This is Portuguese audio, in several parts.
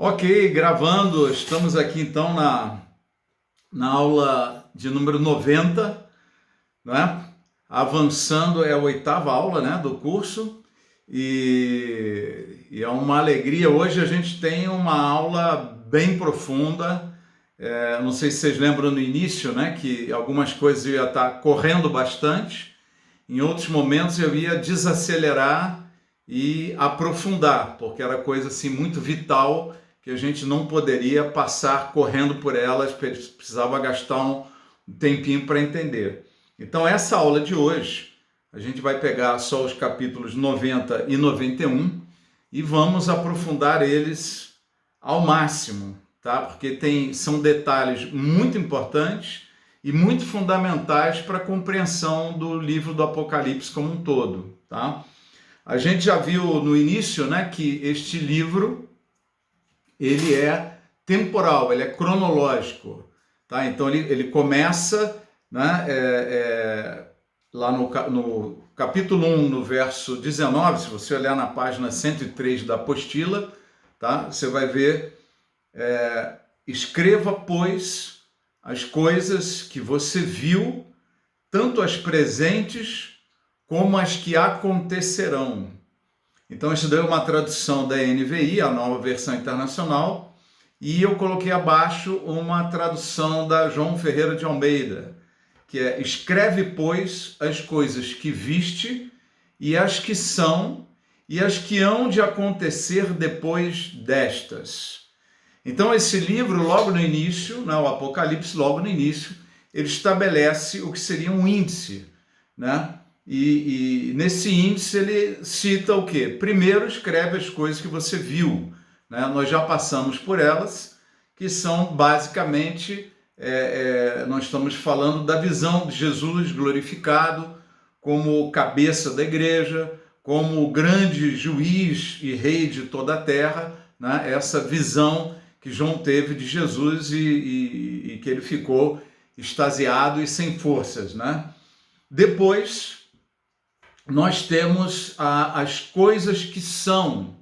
Ok, gravando, estamos aqui então na aula de número 90, né? Avançando, é a oitava aula, né, do curso, e é uma alegria. Hoje a gente tem uma aula bem profunda. Não sei se vocês lembram no início, né, que algumas coisas eu ia estar correndo bastante, em outros momentos eu ia desacelerar e aprofundar, porque era coisa assim muito vital que a gente não poderia passar correndo por elas, precisava gastar um tempinho para entender. Então essa aula de hoje, a gente vai pegar só os capítulos 90 e 91 e vamos aprofundar eles ao máximo, tá? Porque são detalhes muito importantes e muito fundamentais para a compreensão do livro do Apocalipse como um todo, tá? A gente já viu no início, né, que este livro ele é temporal, ele é cronológico, tá? Então ele começa, né, lá no capítulo 1, no verso 19, se você olhar na página 103 da apostila, tá? Você vai ver, escreva, pois, as coisas que você viu, tanto as presentes como as que acontecerão. Então, isso deu uma tradução da NVI, a Nova Versão Internacional, e eu coloquei abaixo uma tradução da João Ferreira de Almeida, que é: escreve, pois, as coisas que viste, e as que são, e as que hão de acontecer depois destas. Então, esse livro, logo no início, né, o Apocalipse, logo no início, ele estabelece o que seria um índice, né? E nesse índice ele cita o quê? Primeiro, escreve as coisas que você viu, né? Nós já passamos por elas, que são basicamente, nós estamos falando da visão de Jesus glorificado como cabeça da igreja, como grande juiz e rei de toda a terra, né? Essa visão que João teve de Jesus e que ele ficou extasiado e sem forças, né? Depois, nós temos as coisas que são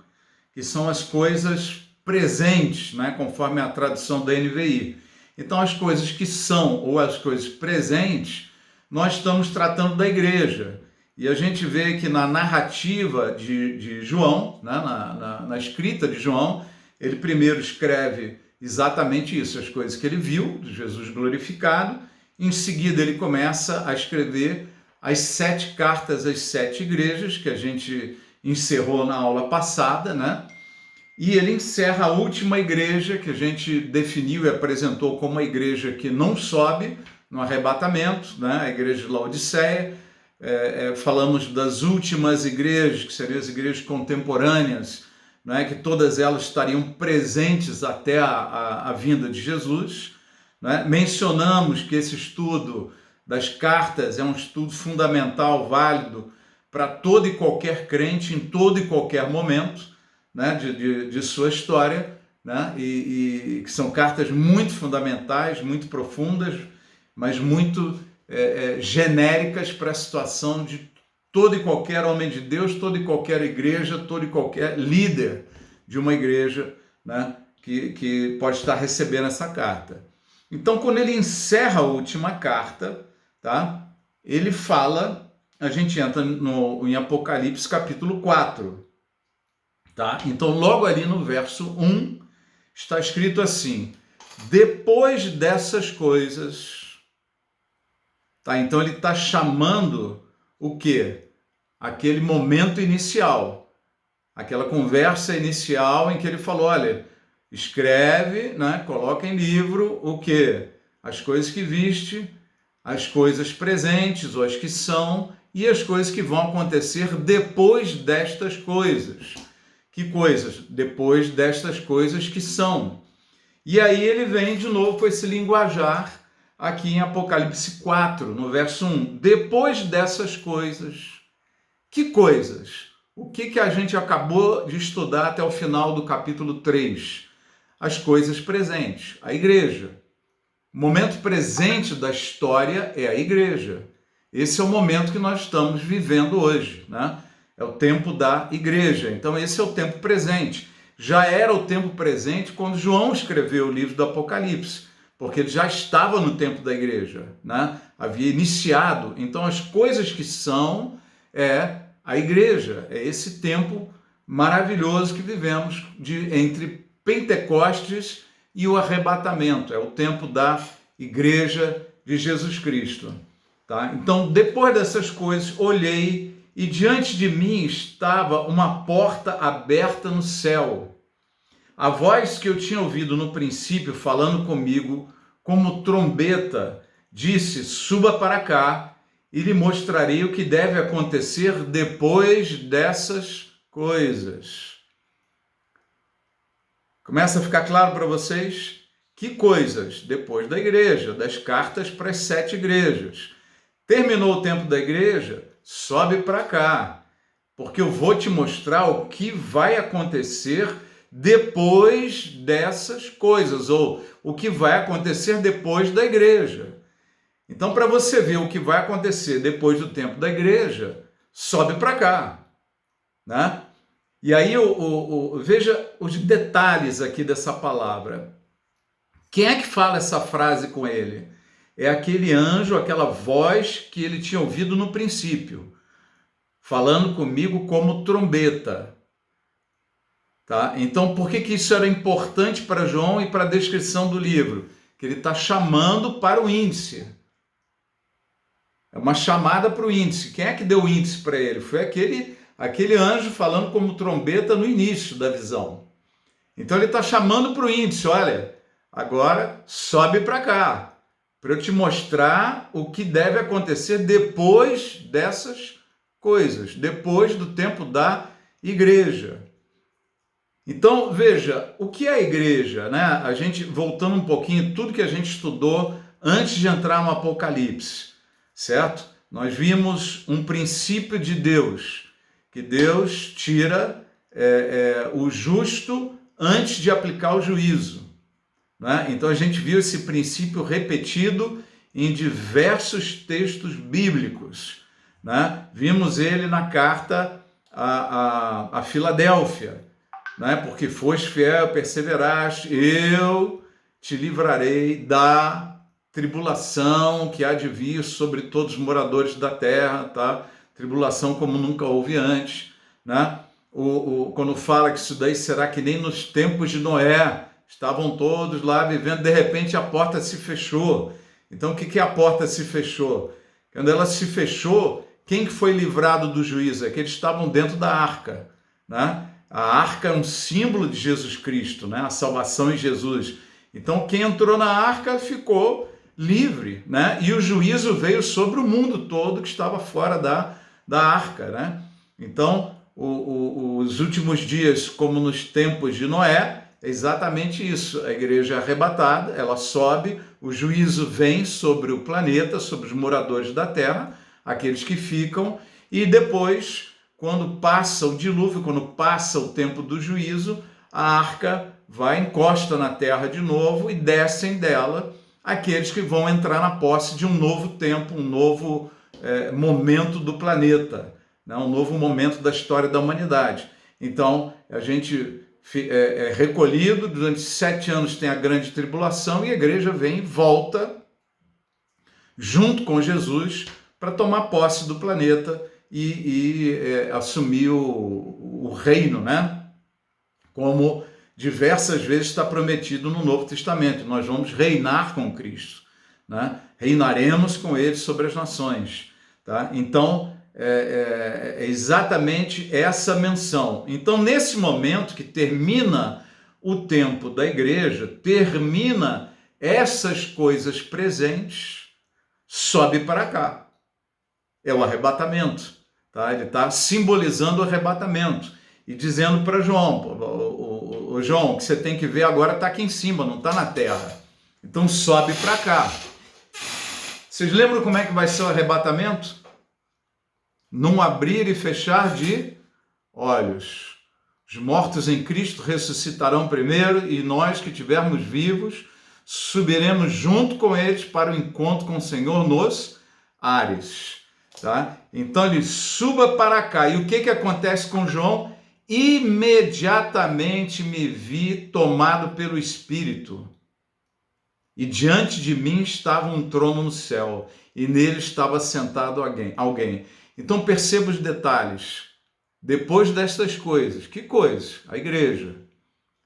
as coisas presentes, né? Conforme a tradução da NVI. Então, as coisas que são, ou as coisas presentes, nós estamos tratando da igreja. E a gente vê que na narrativa de João, né? na escrita de João, ele primeiro escreve exatamente isso, as coisas que ele viu, de Jesus glorificado. Em seguida, ele começa a escrever as 7 cartas às 7 igrejas, que a gente encerrou na aula passada, né? E ele encerra a última igreja, que a gente definiu e apresentou como a igreja que não sobe no arrebatamento, né? A igreja de Laodiceia. Falamos das últimas igrejas, que seriam as igrejas contemporâneas, né? Que todas elas estariam presentes até a vinda de Jesus, né? Mencionamos que esse estudo das cartas é um estudo fundamental, válido para todo e qualquer crente, em todo e qualquer momento, né, de sua história, né, e que são cartas muito fundamentais, muito profundas, mas muito genéricas para a situação de todo e qualquer homem de Deus, toda e qualquer igreja, todo e qualquer líder de uma igreja, né, que pode estar recebendo essa carta. Então, quando ele encerra a última carta, tá? Ele fala, a gente entra em Apocalipse capítulo 4, tá? Então, logo ali no verso 1, está escrito assim: depois dessas coisas, tá? Então, ele está chamando o quê? Aquele momento inicial, aquela conversa inicial em que ele falou: olha, escreve, né? Coloca em livro o quê? As coisas que viste, as coisas presentes, ou as que são, e as coisas que vão acontecer depois destas coisas. Que coisas? Depois destas coisas que são. E aí ele vem de novo com esse linguajar aqui em Apocalipse 4, no verso 1. Depois dessas coisas. Que coisas? O que a gente acabou de estudar até o final do capítulo 3? As coisas presentes, a igreja. O momento presente da história é a igreja. Esse é o momento que nós estamos vivendo hoje, né? É o tempo da igreja. Então esse é o tempo presente. já era o tempo presente quando João escreveu o livro do Apocalipse, porque ele já estava no tempo da igreja, né? Havia iniciado. Então as coisas que são é a igreja, é esse tempo maravilhoso que vivemos entre Pentecostes e o arrebatamento, é o tempo da igreja de Jesus Cristo. Tá? Então, depois dessas coisas, olhei e diante de mim estava uma porta aberta no céu. A voz que eu tinha ouvido no princípio falando comigo, como trombeta, disse: suba para cá e lhe mostrarei o que deve acontecer depois dessas coisas. Começa a ficar claro para vocês? Que coisas? Depois da igreja, das cartas para as 7 igrejas. Terminou o tempo da igreja? Sobe para cá, porque eu vou te mostrar o que vai acontecer depois dessas coisas, ou o que vai acontecer depois da igreja. Então, para você ver o que vai acontecer depois do tempo da igreja, sobe para cá, né? E aí, veja os detalhes aqui dessa palavra. Quem é que fala essa frase com ele? É aquele anjo, aquela voz que ele tinha ouvido no princípio, falando comigo como trombeta. Tá? Então, por que isso era importante para João e para a descrição do livro? Que ele está chamando para o índice. É uma chamada para o índice. Quem é que deu o índice para ele? Foi aquele anjo falando como trombeta no início da visão. Então ele está chamando para o índice: olha, agora sobe para cá, para eu te mostrar o que deve acontecer depois dessas coisas, depois do tempo da igreja. Então, veja, o que é a igreja, né? A gente, voltando um pouquinho, tudo que a gente estudou antes de entrar no Apocalipse, certo? Nós vimos um princípio de Deus, que Deus tira o justo antes de aplicar o juízo, né? Então a gente viu esse princípio repetido em diversos textos bíblicos, né? Vimos ele na carta a Filadélfia, né? Porque foste fiel, perseveraste, eu te livrarei da tribulação que há de vir sobre todos os moradores da terra, tá? Tribulação como nunca houve antes, né? Quando fala que isso daí será que nem nos tempos de Noé, estavam todos lá vivendo, de repente a porta se fechou. Então o que a porta se fechou? Quando ela se fechou, quem que foi livrado do juízo? É que eles estavam dentro da arca, né? A arca é um símbolo de Jesus Cristo, né? A salvação em Jesus. Então quem entrou na arca ficou livre, né? E o juízo veio sobre o mundo todo que estava fora da arca, né? Então os últimos dias, como nos tempos de Noé, é exatamente isso. A igreja é arrebatada, ela sobe, o juízo vem sobre o planeta, sobre os moradores da terra, aqueles que ficam, e depois, quando passa o dilúvio, quando passa o tempo do juízo, a arca vai, encosta na terra de novo e descem dela aqueles que vão entrar na posse de um novo tempo, um novo momento do planeta, né? Um novo momento da história da humanidade. Então, a gente é recolhido, durante 7 anos tem a grande tribulação e a igreja vem e volta junto com Jesus para tomar posse do planeta e assumir o reino, né? Como diversas vezes está prometido no Novo Testamento. Nós vamos reinar com Cristo, né? Reinaremos com ele sobre as nações, tá? Então, é exatamente essa menção. Então, nesse momento que termina o tempo da igreja, termina essas coisas presentes, sobe para cá. É o arrebatamento, tá? Ele está simbolizando o arrebatamento e dizendo para João: João, o que você tem que ver agora está aqui em cima, não está na terra. Então sobe para cá. Vocês lembram como é que vai ser o arrebatamento? Num abrir e fechar de olhos. Os mortos em Cristo ressuscitarão primeiro e nós que estivermos vivos subiremos junto com eles para o encontro com o Senhor nos ares. Tá? Então ele suba para cá. E o que acontece com João? imediatamente me vi tomado pelo Espírito, e diante de mim estava um trono no céu, e nele estava sentado alguém. Então perceba os detalhes. Depois destas coisas, que coisas? A igreja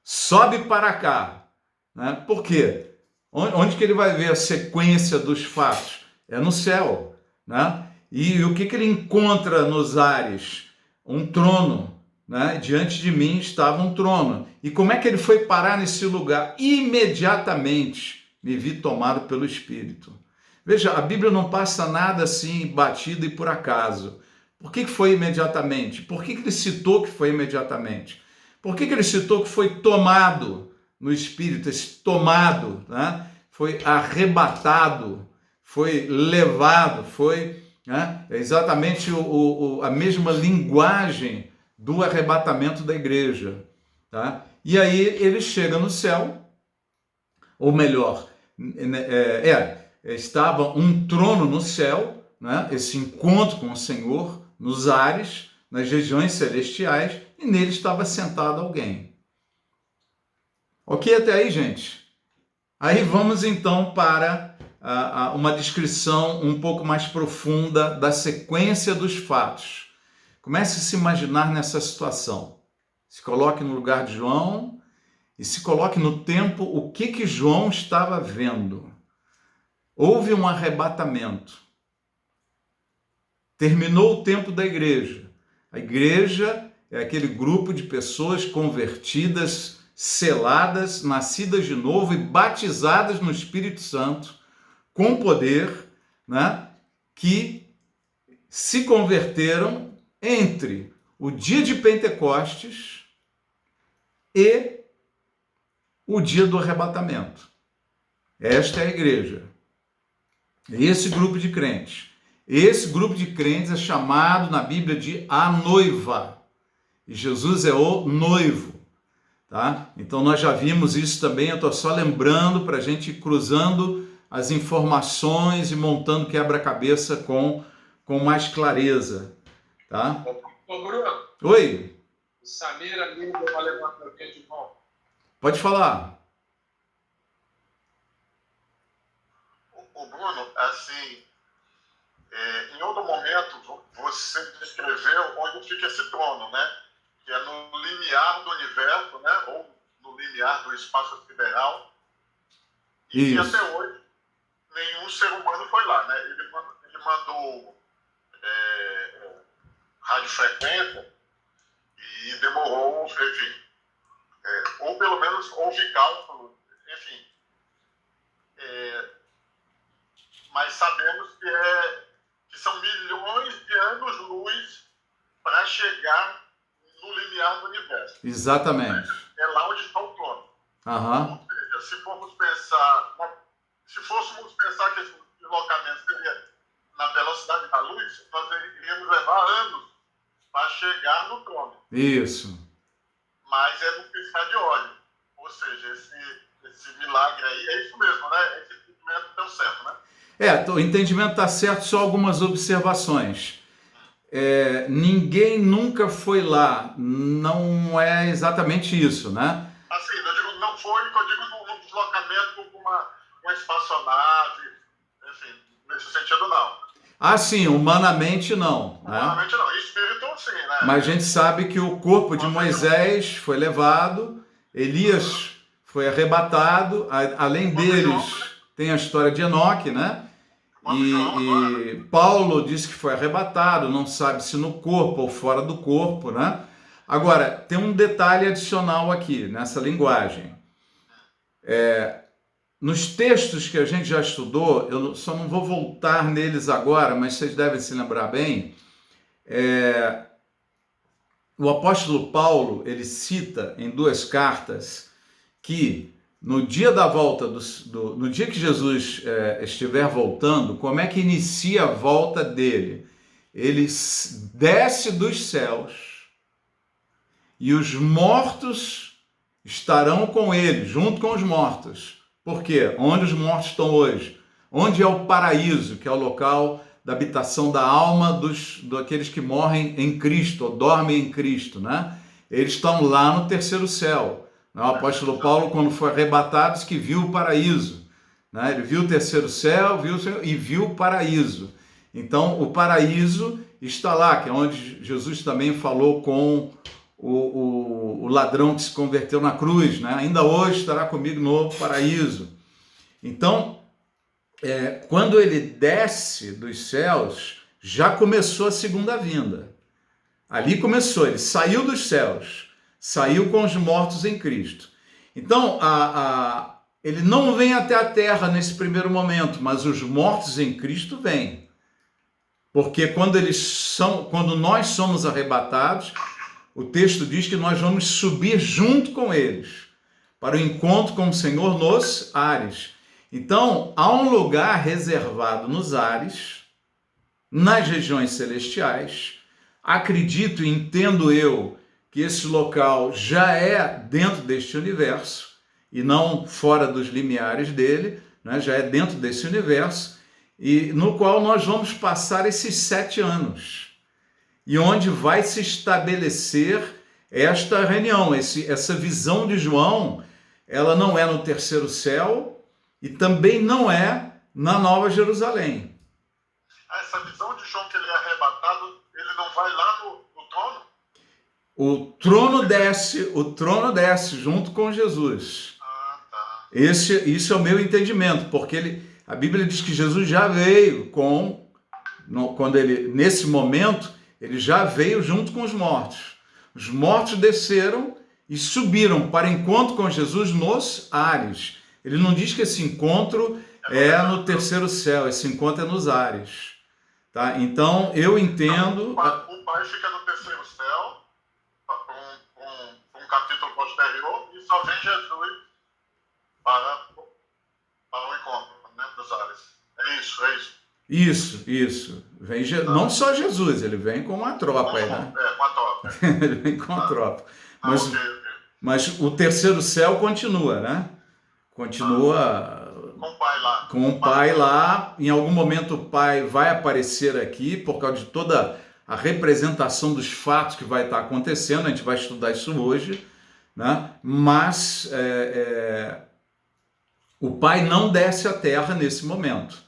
sobe para cá, né? Por quê? Onde que ele vai ver a sequência dos fatos? É no céu, né? E o que ele encontra nos ares? Um trono, né? Diante de mim estava um trono. E como é que ele foi parar nesse lugar? Imediatamente me vi tomado pelo Espírito. Veja, a Bíblia não passa nada assim batido e por acaso. Por que foi imediatamente? Por que ele citou que foi imediatamente? Por que ele citou que foi tomado no Espírito? Esse tomado, né? Foi arrebatado, foi levado, foi, né? Exatamente a mesma linguagem do arrebatamento da igreja. Tá? E aí ele chega no céu, ou melhor, estava um trono no céu, né? Esse encontro com o Senhor, nos ares, nas regiões celestiais, e nele estava sentado alguém. Ok até aí, gente? Aí vamos então para uma descrição um pouco mais profunda da sequência dos fatos. Comece a se imaginar nessa situação. Se coloque no lugar de João e se coloque no tempo o que João estava vendo. Houve um arrebatamento. Terminou o tempo da igreja. A igreja é aquele grupo de pessoas convertidas, seladas, nascidas de novo e batizadas no Espírito Santo, com poder, né, que se converteram entre o dia de Pentecostes e o dia do arrebatamento. Esta é a igreja. Esse grupo de crentes. Esse grupo de crentes é chamado na Bíblia de a noiva. E Jesus é o noivo. Tá? Então nós já vimos isso também, eu estou só lembrando para a gente ir cruzando as informações e montando quebra-cabeça com mais clareza. Tá? Ô Bruno. Oi. O Samir ali deu uma levantada de bom. Pode falar. O Bruno, assim, em outro momento você descreveu onde fica esse trono, né? Que é no limiar do universo, né? Ou no limiar do espaço sideral. E até hoje nenhum ser humano foi lá, né? Ele mandou radiofrequência e demorou, enfim, ou pelo menos houve cálculo, enfim. Mas sabemos que são milhões de anos-luz para chegar no limiar do universo. Exatamente. É lá onde está o trono. Uhum. Ou seja, se fôssemos pensar que esse deslocamento seria na velocidade da luz, nós iríamos levar anos para chegar no trono. Isso. Mas é no piscar de olho. Ou seja, esse milagre aí, é isso mesmo, né? Esse entendimento deu certo, né? O entendimento está certo, só algumas observações. Ninguém nunca foi lá, não é exatamente isso, né? Assim, eu digo, não foi, eu digo no deslocamento com uma espaçonave, enfim, nesse sentido não. Ah, sim, humanamente não. Humanamente não, espírito sim, né? Mas a gente sabe que o corpo de Moisés foi levado, Elias foi arrebatado, além deles tem a história de Enoque, né? E Paulo disse que foi arrebatado, não sabe se no corpo ou fora do corpo, né? Agora, tem um detalhe adicional aqui, nessa linguagem. Nos textos que a gente já estudou, eu só não vou voltar neles agora, mas vocês devem se lembrar bem, o apóstolo Paulo, ele cita em 2 cartas que no dia da volta, no dia que Jesus estiver voltando, como é que inicia a volta dele? Ele desce dos céus e os mortos estarão com ele, junto com os mortos. Por quê? Onde os mortos estão hoje? Onde é o paraíso, que é o local da habitação da alma daqueles que morrem em Cristo, ou dormem em Cristo, né? eles estão lá no terceiro céu. O apóstolo Paulo, quando foi arrebatado, disse que viu o paraíso. Né? Ele viu o terceiro céu, viu o paraíso. Então, o paraíso está lá, que é onde Jesus também falou com o ladrão que se converteu na cruz. Né? Ainda hoje estará comigo no paraíso. Então, quando ele desce dos céus, já começou a segunda vinda. Ali começou, ele saiu dos céus, saiu com os mortos em Cristo. Então, ele não vem até a terra nesse primeiro momento, mas os mortos em Cristo vêm. Porque quando nós somos arrebatados, o texto diz que nós vamos subir junto com eles, para o encontro com o Senhor nos ares. Então, há um lugar reservado nos ares, nas regiões celestiais. Acredito e entendo eu que esse local já é dentro deste universo e não fora dos limiares dele, né? Já é dentro desse universo, e no qual nós vamos passar esses 7 anos. E onde vai se estabelecer esta reunião, essa visão de João, ela não é no terceiro céu e também não é na Nova Jerusalém. Essa visão de João que ele é arrebatado, ele não vai lá no trono? O trono desce junto com Jesus. Tá. Isso é o meu entendimento, porque a Bíblia diz que Jesus já veio nesse momento, ele já veio junto com os mortos. Os mortos desceram e subiram para encontro com Jesus nos ares. Ele não diz que esse encontro é no terceiro céu, esse encontro é nos ares. Tá? Então, eu entendo... O Pai fica no terceiro céu, um capítulo posterior, e só vem Jesus para o encontro, né, dos ares. É isso. Isso. Não só Jesus, ele vem com uma tropa. Né? Com a tropa. Ele vem com a tropa. Mas, Okay. Mas o terceiro céu continua, né? Continua... Com o Pai lá. Com o Pai lá. Em algum momento o Pai vai aparecer aqui, por causa de toda a representação dos fatos que vai estar acontecendo. A gente vai estudar isso hoje, né? Mas o Pai não desce à terra nesse momento.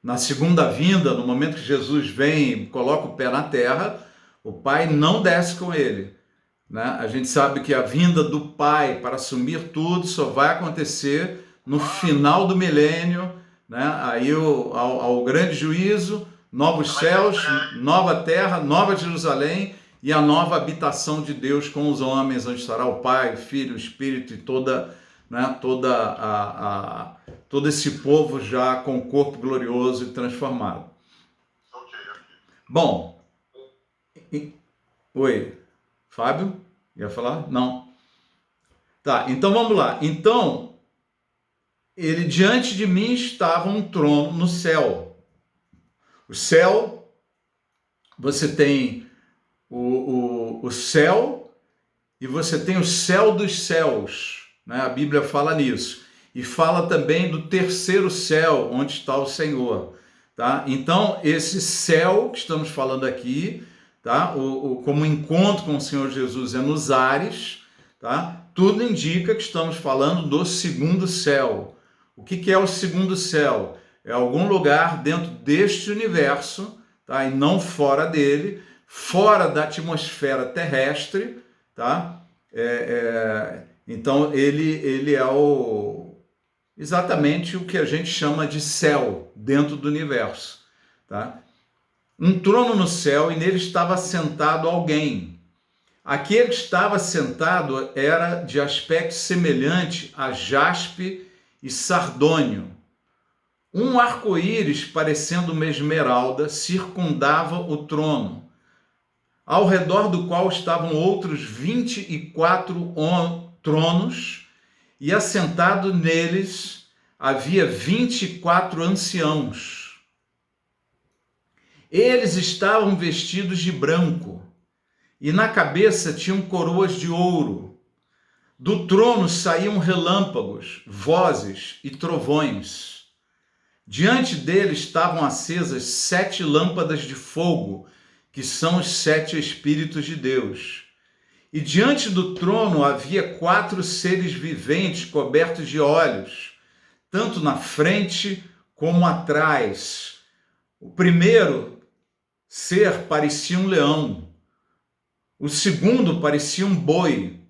Na segunda vinda, no momento que Jesus vem e coloca o pé na terra, o Pai não desce com ele. Né? A gente sabe que a vinda do Pai para assumir tudo só vai acontecer no final do milênio, né? Aí ao grande juízo, novos céus, nova terra, nova Jerusalém e a nova habitação de Deus com os homens, onde estará o Pai, o Filho, o Espírito e todo esse povo já com corpo glorioso e transformado. Bom, oi, Fábio, ia falar? Não. Tá, então vamos lá. Então, diante de mim estava um trono no céu. O céu, você tem o céu e você tem o céu dos céus, né? A Bíblia fala nisso. E fala também do terceiro céu, onde está o Senhor. Tá? Então, esse céu que estamos falando aqui, tá? Como encontro com o Senhor Jesus é nos ares, tá? Tudo indica que estamos falando do segundo céu. O que é o segundo céu? É algum lugar dentro deste universo, tá? E não fora dele, fora da atmosfera terrestre, tá? Então ele é exatamente o que a gente chama de céu dentro do universo, tá? Um trono no céu e nele estava sentado alguém. Aquele que estava sentado era de aspecto semelhante a jaspe e sardônio. Um arco-íris parecendo uma esmeralda circundava o trono, ao redor do qual estavam outros 24 tronos, e assentado neles havia 24 anciãos. Eles estavam vestidos de branco, e na cabeça tinham coroas de ouro. Do trono saíam relâmpagos, vozes e trovões. Diante dele estavam acesas 7 lâmpadas de fogo, que são os 7 Espíritos de Deus. E diante do trono havia 4 seres viventes cobertos de olhos, tanto na frente como atrás. O primeiro ser parecia um leão, o segundo parecia um boi.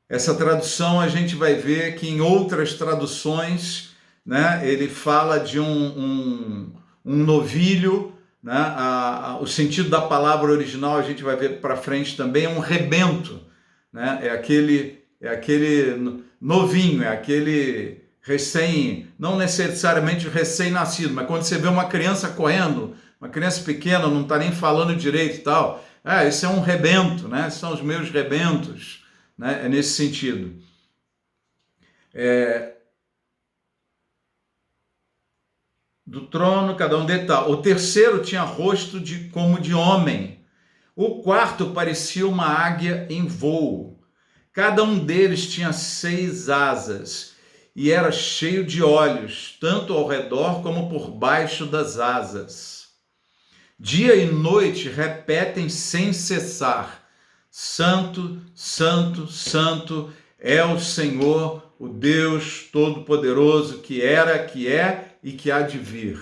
Essa tradução a gente vai ver que em outras traduções, né, ele fala de um novilho, né? O sentido da palavra original a gente vai ver para frente também, é um rebento, né? É aquele novinho, é aquele não necessariamente recém-nascido, mas quando você vê uma criança correndo, uma criança pequena, não está nem falando direito e tal, esse é um rebento, né? Esses são os meus rebentos, né? É nesse sentido. Do trono, cada um detalhe. O terceiro tinha rosto como de homem. O quarto parecia uma águia em voo. Cada um deles tinha 6 asas e era cheio de olhos, tanto ao redor como por baixo das asas. Dia e noite repetem sem cessar: Santo, Santo, Santo é o Senhor, o Deus Todo-Poderoso, que era, que é e que há de vir.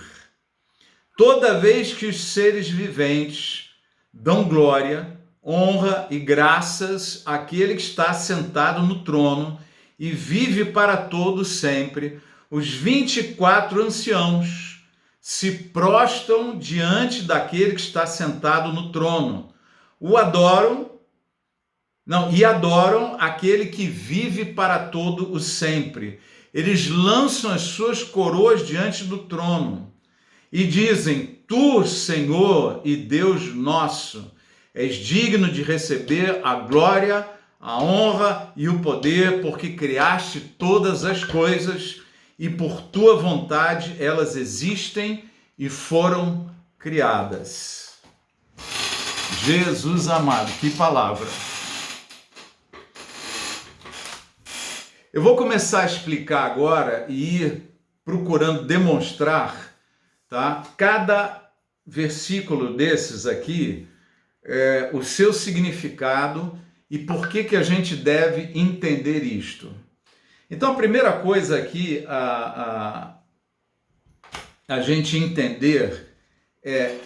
Toda vez que os seres viventes dão glória, honra e graças àquele que está sentado no trono e vive para todo sempre, os 24 anciãos se prostram diante daquele que está sentado no trono, e adoram aquele que vive para todo o sempre. Eles lançam as suas coroas diante do trono e dizem: Tu, Senhor e Deus nosso, és digno de receber a glória, a honra e o poder, porque criaste todas as coisas e por tua vontade elas existem e foram criadas. Jesus amado, que palavra! Eu vou começar a explicar agora e ir procurando demonstrar, tá? Cada versículo desses aqui, o seu significado e por que a gente deve entender isto. Então, a primeira coisa aqui a gente entender é...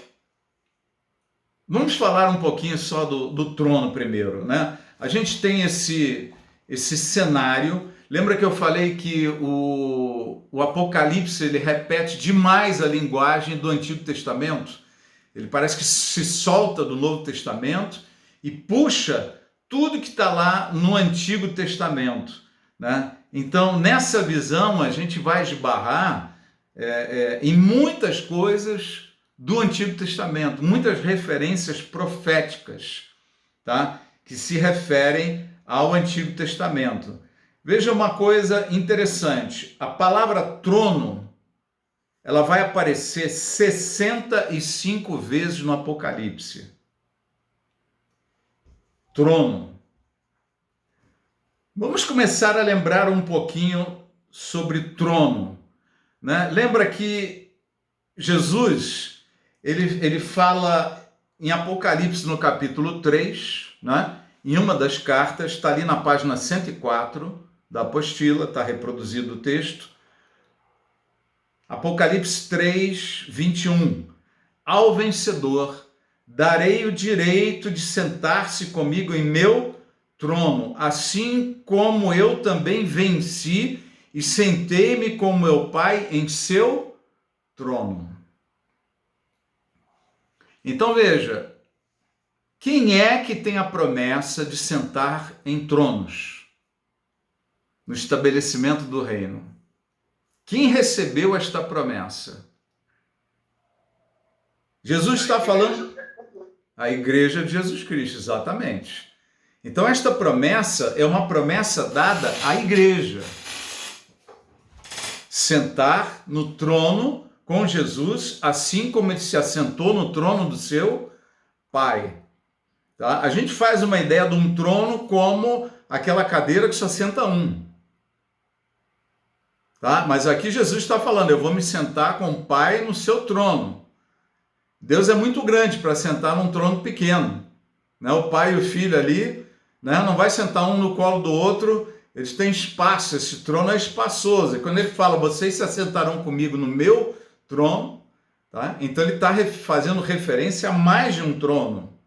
Vamos falar um pouquinho só do trono primeiro, né? A gente tem esse cenário. Lembra que eu falei que o Apocalipse ele repete demais a linguagem do Antigo Testamento? Ele parece que se solta do Novo Testamento e puxa tudo que está lá no Antigo Testamento, né? Então, nessa visão, a gente vai esbarrar em muitas coisas do Antigo Testamento, muitas referências proféticas, tá? Que se referem ao Antigo Testamento. Veja uma coisa interessante, a palavra trono, ela vai aparecer 65 vezes no Apocalipse. Trono. Vamos começar a lembrar um pouquinho sobre trono, né? Lembra que Jesus, ele fala em Apocalipse no capítulo 3, né? Em uma das cartas, está ali na página 104 da apostila, está reproduzido o texto. Apocalipse 3, 21. Ao vencedor darei o direito de sentar-se comigo em meu trono, assim como eu também venci e sentei-me com meu Pai em seu trono. Então veja, quem é que tem a promessa de sentar em tronos no estabelecimento do reino? Quem recebeu esta promessa? Jesus está falando... A igreja de Jesus Cristo, exatamente. Então esta promessa é uma promessa dada à igreja. Sentar no trono com Jesus, assim como ele se assentou no trono do seu Pai. Tá? A gente faz uma ideia de um trono como aquela cadeira que só senta um. Tá? Mas aqui Jesus está falando, eu vou me sentar com o Pai no seu trono. Deus é muito grande para sentar num trono pequeno, né? O pai e o filho ali, né? Não vai sentar um no colo do outro, eles têm espaço, esse trono é espaçoso. E quando ele fala, vocês se assentarão comigo no meu trono, tá? Então ele está fazendo referência a mais de um trono,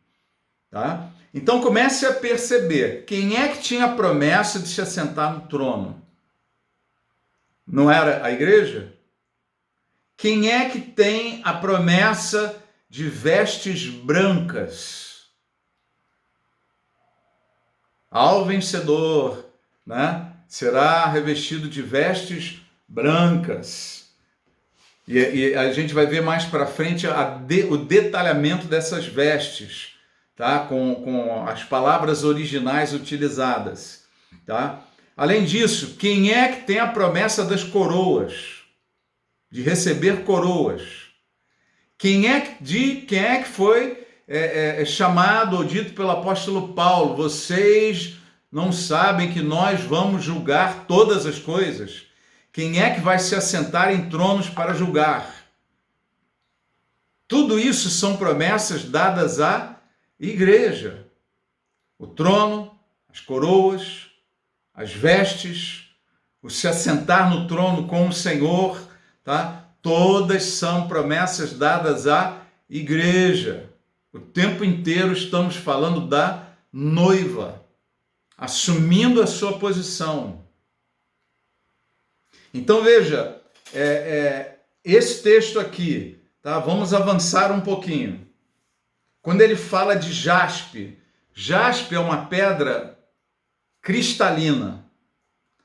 tá? Então comece a perceber, quem é que tinha a promessa de se assentar no trono? Não era a igreja? Quem é que tem a promessa de vestes brancas? Ao vencedor, né, será revestido de vestes brancas. E a gente vai ver mais para frente o detalhamento dessas vestes, tá? Com as palavras originais utilizadas, tá? Além disso, quem é que tem a promessa das coroas? De receber coroas? Quem é que foi chamado ou dito pelo apóstolo Paulo? Vocês não sabem que nós vamos julgar todas as coisas? Quem é que vai se assentar em tronos para julgar? Tudo isso são promessas dadas à igreja. O trono, as coroas, as vestes, o se assentar no trono com o Senhor, tá? Todas são promessas dadas à igreja. O tempo inteiro estamos falando da noiva, assumindo a sua posição. Então veja, esse texto aqui, tá? Vamos avançar um pouquinho. Quando ele fala de jaspe, jaspe é uma pedra cristalina.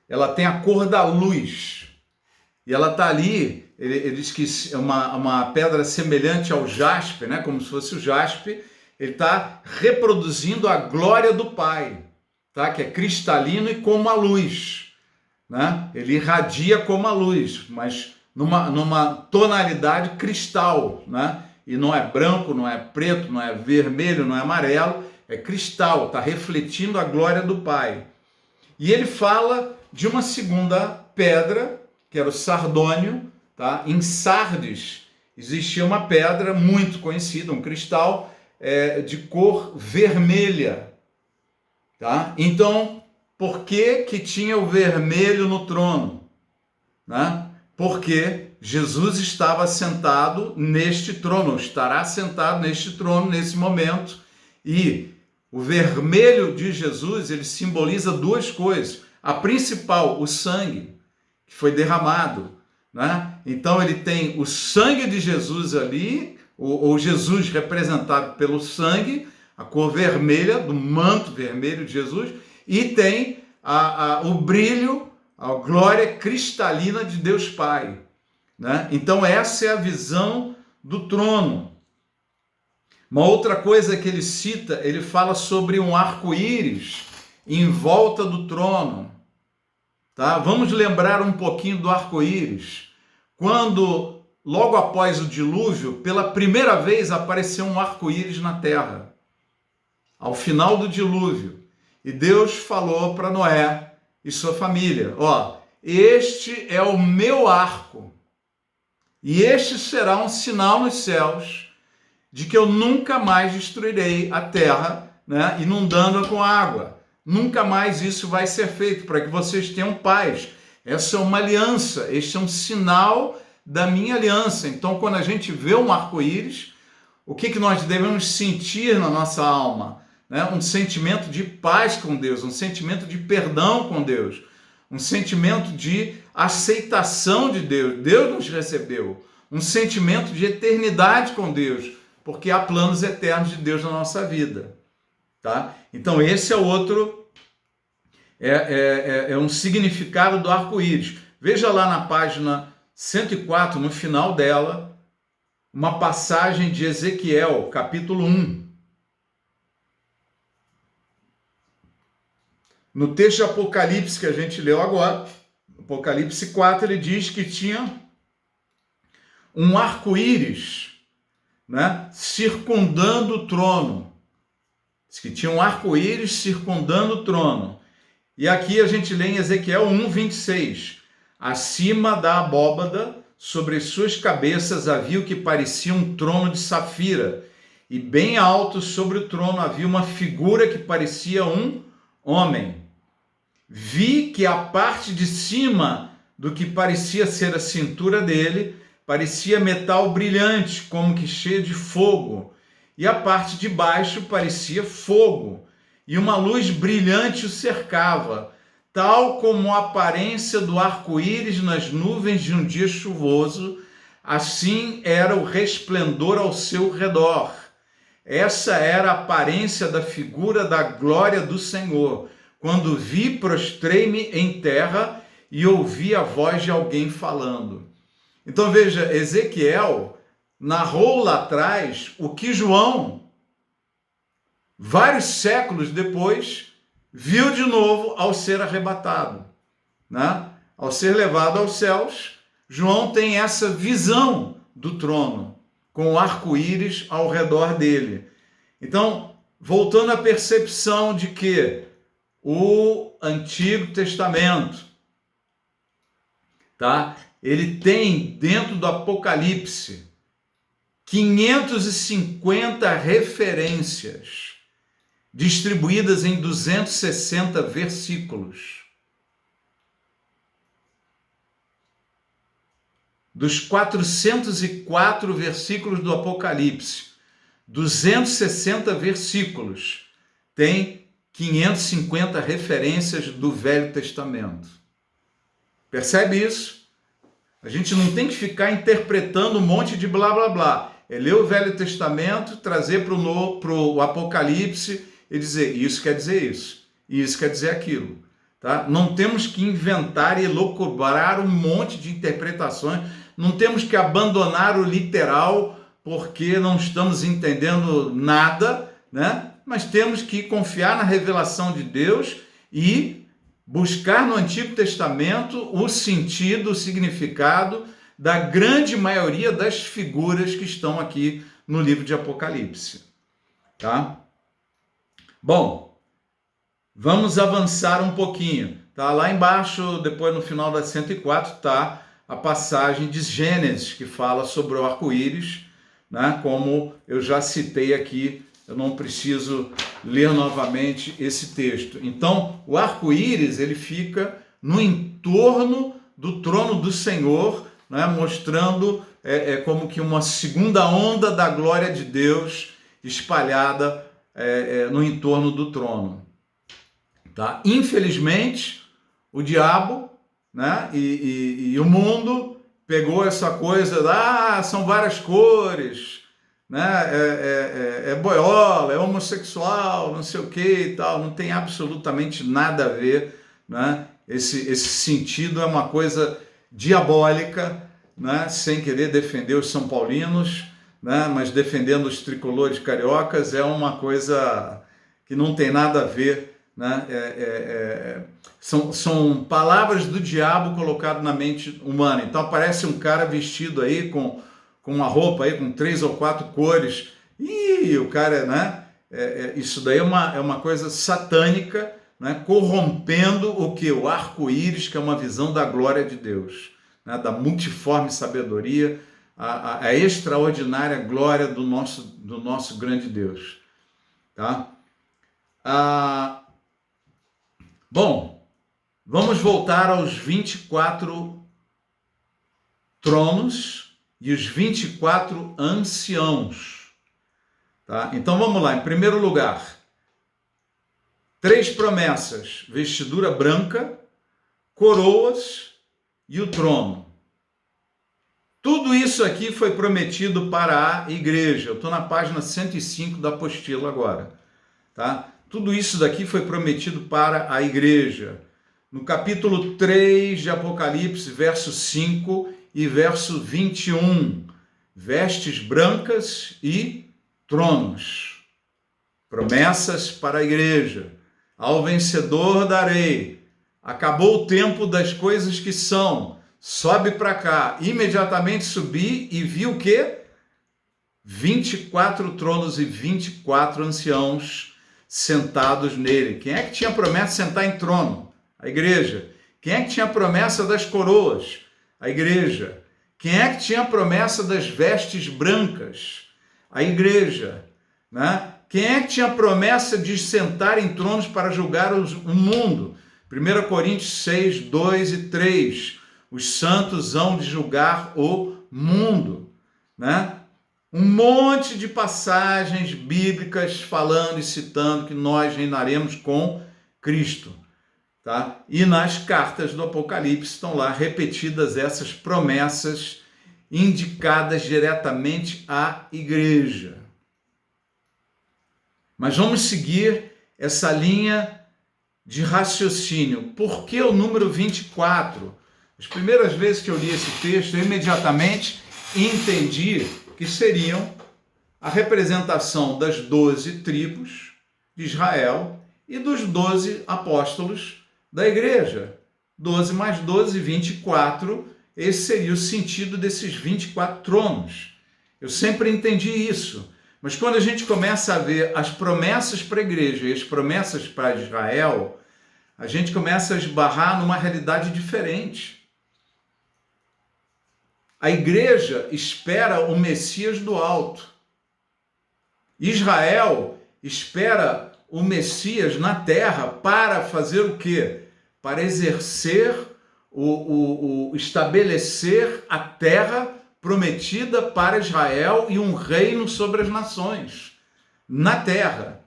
Ela tem a cor da luz. E ela está ali, ele diz que é uma pedra semelhante ao jaspe, né? Como se fosse o jaspe. Ele está reproduzindo a glória do Pai, tá? Que é cristalino e como a luz, né? Ele irradia como a luz, mas numa tonalidade cristal, né? E não é branco, não é preto, não é vermelho, não é amarelo, é cristal, está refletindo a glória do Pai. E ele fala de uma segunda pedra, que era o sardônio, tá? Em Sardes existia uma pedra muito conhecida, um cristal de cor vermelha, tá? Então, por que tinha o vermelho no trono? Né? Porque Jesus estava sentado neste trono, estará sentado neste trono nesse momento, e o vermelho de Jesus, ele simboliza duas coisas. A principal, o sangue que foi derramado, né? Então ele tem o sangue de Jesus ali, ou Jesus representado pelo sangue, a cor vermelha, do manto vermelho de Jesus, e tem o brilho, a glória cristalina de Deus Pai, né? Então essa é a visão do trono. Uma outra coisa que ele cita, ele fala sobre um arco-íris em volta do trono, tá? Vamos lembrar um pouquinho do arco-íris. Quando, logo após o dilúvio, pela primeira vez apareceu um arco-íris na terra, ao final do dilúvio, e Deus falou para Noé e sua família, este é o meu arco, e este será um sinal nos céus de que eu nunca mais destruirei a terra, né, inundando-a com água. Nunca mais isso vai ser feito, para que vocês tenham paz. Essa é uma aliança, este é um sinal da minha aliança. Então, quando a gente vê um arco-íris, o que nós devemos sentir na nossa alma? Né? Um sentimento de paz com Deus, um sentimento de perdão com Deus, um sentimento de aceitação de Deus. Deus nos recebeu. Um sentimento de eternidade com Deus, porque há planos eternos de Deus na nossa vida, tá? Então esse é outro, um significado do arco-íris. Veja lá na página 104, no final dela, uma passagem de Ezequiel, capítulo 1. No texto de Apocalipse que a gente leu agora, Apocalipse 4, ele diz que tinha um arco-íris, né, circundando o trono. Diz que tinha um arco-íris circundando o trono. E aqui a gente lê em Ezequiel 1:26. Acima da abóbada, sobre suas cabeças havia o que parecia um trono de safira, e bem alto sobre o trono havia uma figura que parecia um homem. Vi que a parte de cima do que parecia ser a cintura dele parecia metal brilhante, como que cheio de fogo, e a parte de baixo parecia fogo, e uma luz brilhante o cercava, tal como a aparência do arco-íris nas nuvens de um dia chuvoso, assim era o resplendor ao seu redor. Essa era a aparência da figura da glória do Senhor. Quando vi, prostrei-me em terra e ouvi a voz de alguém falando. Então veja, Ezequiel narrou lá atrás o que João, vários séculos depois, viu de novo ao ser arrebatado, né? Ao ser levado aos céus, João tem essa visão do trono, com o arco-íris ao redor dele. Então, voltando à percepção de que o Antigo Testamento, tá? Ele tem dentro do Apocalipse 550 referências distribuídas em 260 versículos. Dos 404 versículos do Apocalipse, 260 versículos tem 550 referências do Velho Testamento. Percebe isso? A gente não tem que ficar interpretando um monte de blá blá blá. É ler o Velho Testamento, trazer para o Apocalipse e dizer isso quer dizer isso, e isso quer dizer aquilo. Tá? Não temos que inventar e elocubrar um monte de interpretações, não temos que abandonar o literal porque não estamos entendendo nada, né? Mas temos que confiar na revelação de Deus e buscar no Antigo Testamento o sentido, o significado da grande maioria das figuras que estão aqui no livro de Apocalipse. Tá? Bom, vamos avançar um pouquinho. Tá? Lá embaixo, depois no final da 104, está a passagem de Gênesis, que fala sobre o arco-íris, né? Como eu já citei aqui, eu não preciso ler novamente esse texto. Então, o arco-íris, ele fica no entorno do trono do Senhor, né? Mostrando como que uma segunda onda da glória de Deus espalhada no entorno do trono. Tá? Infelizmente, o diabo, né? e o mundo pegou essa coisa, são várias cores, né? É boiola, é homossexual, não sei o que e tal, não tem absolutamente nada a ver, né? Esse sentido é uma coisa diabólica, né? Sem querer defender os são paulinos, né? Mas defendendo os tricolores cariocas é uma coisa que não tem nada a ver, né? São palavras do diabo colocadas na mente humana. Então aparece um cara vestido aí com uma roupa aí com 3 ou 4 cores, e o cara, né? Isso daí é uma coisa satânica, né? Corrompendo o que? O arco-íris, que é uma visão da glória de Deus, né? Da multiforme sabedoria, a extraordinária glória do nosso grande Deus. Tá? Bom, vamos voltar aos 24 tronos e os 24 anciãos. Tá? Então vamos lá, em primeiro lugar, 3 promessas: vestidura branca, coroas e o trono. Tudo isso aqui foi prometido para a igreja. Eu estou na página 105 da apostila agora. Tá? Tudo isso daqui foi prometido para a igreja. No capítulo 3 de Apocalipse, verso 5 e verso 21, vestes brancas e tronos. Promessas para a igreja. Ao vencedor darei. Acabou o tempo das coisas que são. Sobe para cá. Imediatamente subi e vi o quê? 24 tronos e 24 anciãos sentados nele. Quem é que tinha promessa de sentar em trono? A igreja. Quem é que tinha promessa das coroas? A igreja. Quem é que tinha promessa das vestes brancas? A igreja. né? Quem é que tinha a promessa de sentar em tronos para julgar o mundo? 1 Coríntios 6, 2 e 3. Os santos hão de julgar o mundo, né? Um monte de passagens bíblicas falando e citando que nós reinaremos com Cristo, tá? E nas cartas do Apocalipse estão lá repetidas essas promessas indicadas diretamente à igreja. Mas vamos seguir essa linha de raciocínio. Por que o número 24? As primeiras vezes que eu li esse texto, eu imediatamente entendi que seriam a representação das 12 tribos de Israel e dos 12 apóstolos da igreja. 12 mais 12, 24. Esse seria o sentido desses 24 tronos. Eu sempre entendi isso. Mas quando a gente começa a ver as promessas para a igreja e as promessas para Israel, a gente começa a esbarrar numa realidade diferente. A igreja espera o Messias do alto. Israel espera o Messias na terra para fazer o quê? Para exercer, estabelecer a terra prometida para Israel e um reino sobre as nações, na terra.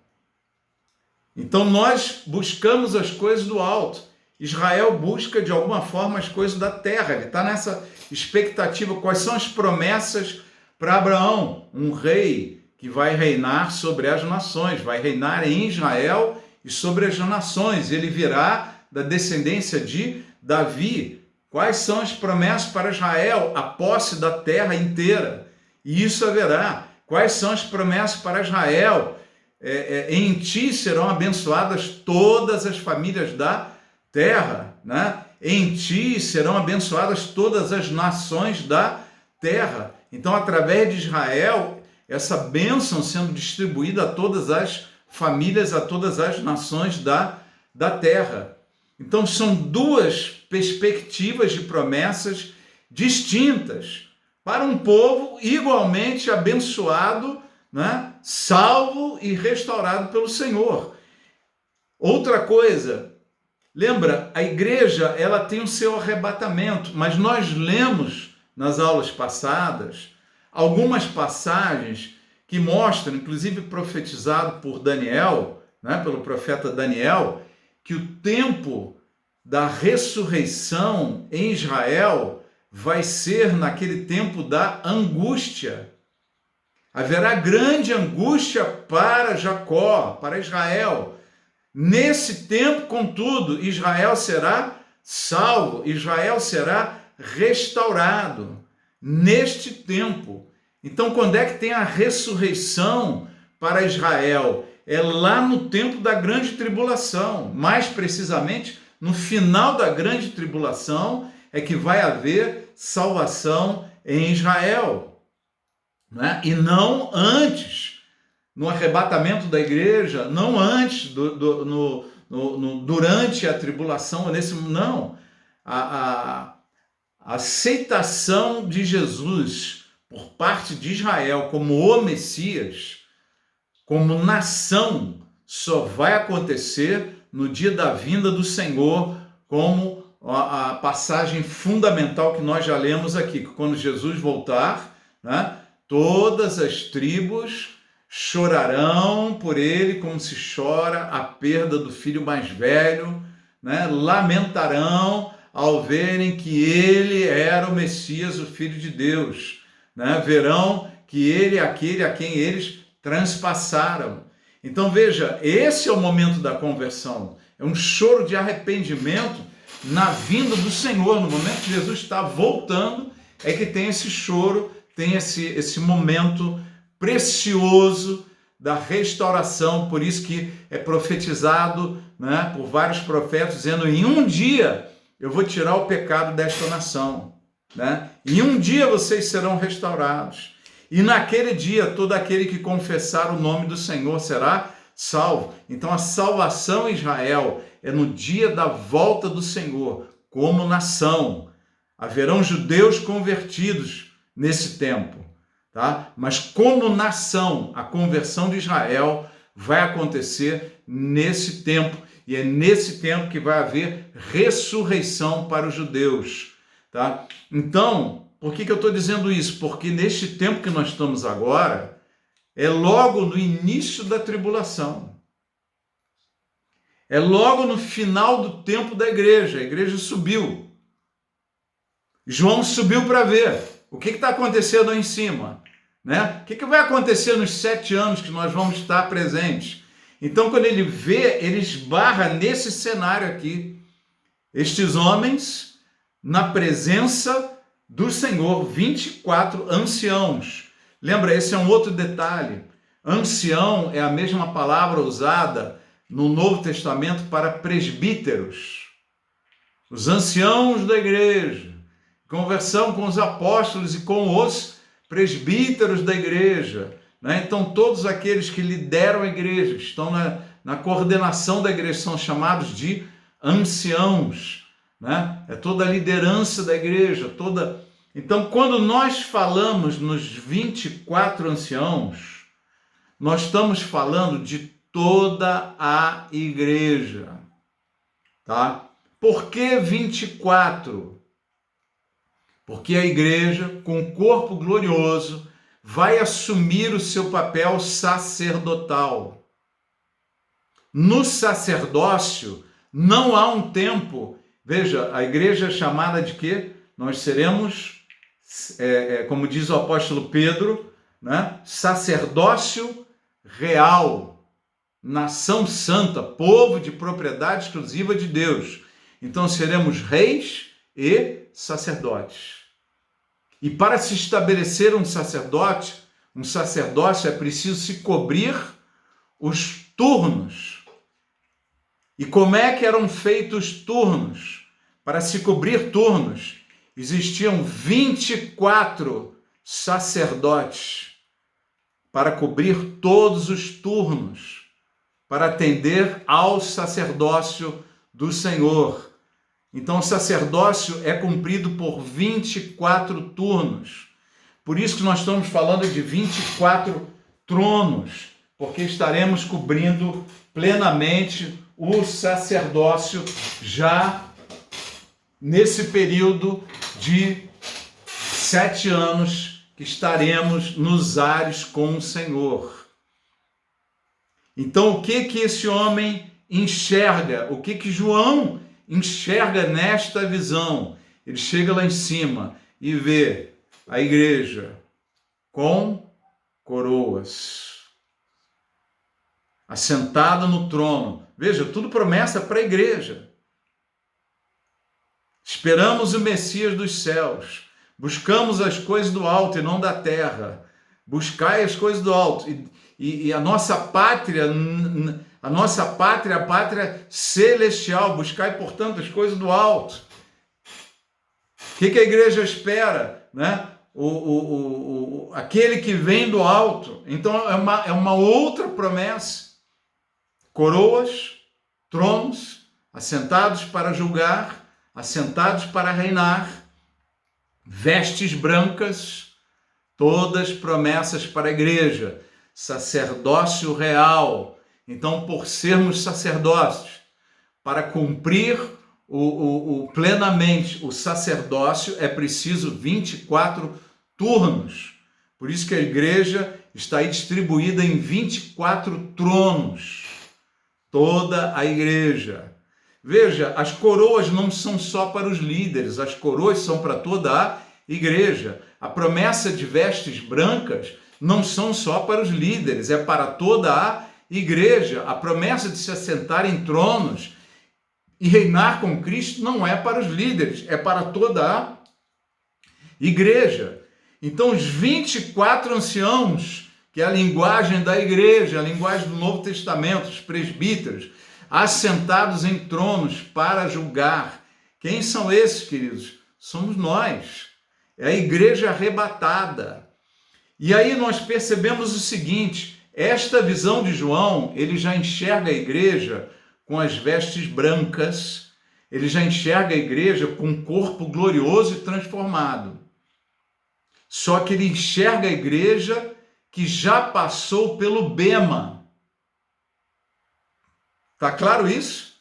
Então nós buscamos as coisas do alto. Israel busca de alguma forma as coisas da terra. Ele está nessa expectativa. Quais são as promessas para Abraão? Um rei que vai reinar sobre as nações, vai reinar em Israel e sobre as nações. Ele virá da descendência de Davi. Quais são as promessas para Israel? A posse da terra inteira. E isso haverá. Quais são as promessas para Israel? Em ti serão abençoadas todas as famílias da terra, né? Em ti serão abençoadas todas as nações da terra. Então, através de Israel, essa bênção sendo distribuída a todas as famílias, a todas as nações da terra. Então, são duas perspectivas de promessas distintas para um povo igualmente abençoado, né? Salvo e restaurado pelo Senhor. Outra coisa, lembra, a igreja ela tem o seu arrebatamento, mas nós lemos nas aulas passadas algumas passagens que mostram, inclusive profetizado por Daniel, né, pelo profeta Daniel, que o tempo da ressurreição em Israel vai ser naquele tempo da angústia. Haverá grande angústia para Jacó, para Israel. Nesse tempo, contudo, Israel será salvo, Israel será restaurado. Neste tempo. Então, quando é que tem a ressurreição para Israel? É lá no tempo da grande tribulação. Mais precisamente, no final da grande tribulação, é que vai haver salvação em Israel. Né? E não antes, no arrebatamento da igreja, não antes, durante a tribulação, não. A aceitação de Jesus por parte de Israel como o Messias, como nação, só vai acontecer no dia da vinda do Senhor, como a passagem fundamental que nós já lemos aqui, que quando Jesus voltar, né, todas as tribos chorarão por ele como se chora a perda do filho mais velho, né, lamentarão ao verem que ele era o Messias, o Filho de Deus, né? Verão que ele é aquele a quem eles transpassaram. Então veja, esse é o momento da conversão, é um choro de arrependimento na vinda do Senhor, no momento que Jesus está voltando, é que tem esse choro, tem esse momento precioso da restauração. Por isso que é profetizado, né, por vários profetas, dizendo: em um dia eu vou tirar o pecado desta nação, né? Em um dia vocês serão restaurados. E naquele dia, todo aquele que confessar o nome do Senhor será salvo. Então a salvação em Israel é no dia da volta do Senhor, como nação. Haverão judeus convertidos nesse tempo, tá? Mas como nação, a conversão de Israel vai acontecer nesse tempo, e é nesse tempo que vai haver ressurreição para os judeus, tá? Então, por que eu estou dizendo isso? Porque neste tempo que nós estamos agora, é logo no início da tribulação. É logo no final do tempo da igreja. A igreja subiu. João subiu para ver o que está acontecendo aí em cima, né? O que vai acontecer nos 7 anos que nós vamos estar presentes? Então, quando ele vê, ele esbarra nesse cenário aqui. Estes homens, na presença do Senhor, 24 anciãos. Lembra, esse é um outro detalhe. Ancião é a mesma palavra usada no Novo Testamento para presbíteros. Os anciãos da igreja. Conversão com os apóstolos e com os presbíteros da igreja, né? Então, todos aqueles que lideram a igreja, que estão na coordenação da igreja, são chamados de anciãos, né? É toda a liderança da igreja, toda... Então, quando nós falamos nos 24 anciãos, nós estamos falando de toda a igreja, tá? Por que 24? Porque a igreja, com o corpo glorioso, vai assumir o seu papel sacerdotal. No sacerdócio, não há um tempo. Veja, a igreja é chamada de quê? Nós seremos, como diz o apóstolo Pedro, né? Sacerdócio real, nação santa, povo de propriedade exclusiva de Deus. Então seremos reis e sacerdotes. E para se estabelecer um sacerdócio é preciso se cobrir os turnos. E como é que eram feitos os turnos? Para se cobrir turnos, existiam 24 sacerdotes para cobrir todos os turnos, para atender ao sacerdócio do Senhor. Então, o sacerdócio é cumprido por 24 turnos. Por isso que nós estamos falando de 24 tronos, porque estaremos cobrindo plenamente o sacerdócio já nesse período de 7 anos que estaremos nos ares com o Senhor. Então, o que esse homem enxerga? O que João enxerga nesta visão? Ele chega lá em cima e vê a igreja com coroas, assentada no trono. Veja, tudo promessa para a igreja. Esperamos o Messias dos céus, buscamos as coisas do alto e não da terra. Buscai as coisas do alto. E a nossa pátria, a pátria celestial. Buscai, portanto, as coisas do alto. O que a igreja espera, né? Aquele que vem do alto. Então é uma outra promessa. Coroas, tronos, assentados para julgar, assentados para reinar, vestes brancas, todas promessas para a igreja, sacerdócio real. Então, por sermos sacerdotes, para cumprir plenamente o sacerdócio, é preciso 24 turnos. Por isso que a igreja está aí distribuída em 24 tronos. Toda a igreja. Veja, as coroas não são só para os líderes, as coroas são para toda a igreja. A promessa de vestes brancas não são só para os líderes, é para toda a igreja. A promessa de se assentar em tronos e reinar com Cristo não é para os líderes, é para toda a igreja. Então, os 24 anciãos, que é a linguagem da igreja, a linguagem do Novo Testamento, os presbíteros, assentados em tronos para julgar. Quem são esses, queridos? Somos nós. É a igreja arrebatada. E aí nós percebemos o seguinte, esta visão de João, ele já enxerga a igreja com as vestes brancas, ele já enxerga a igreja com um corpo glorioso e transformado. só que ele enxerga a igreja que já passou pelo bema. Tá claro isso?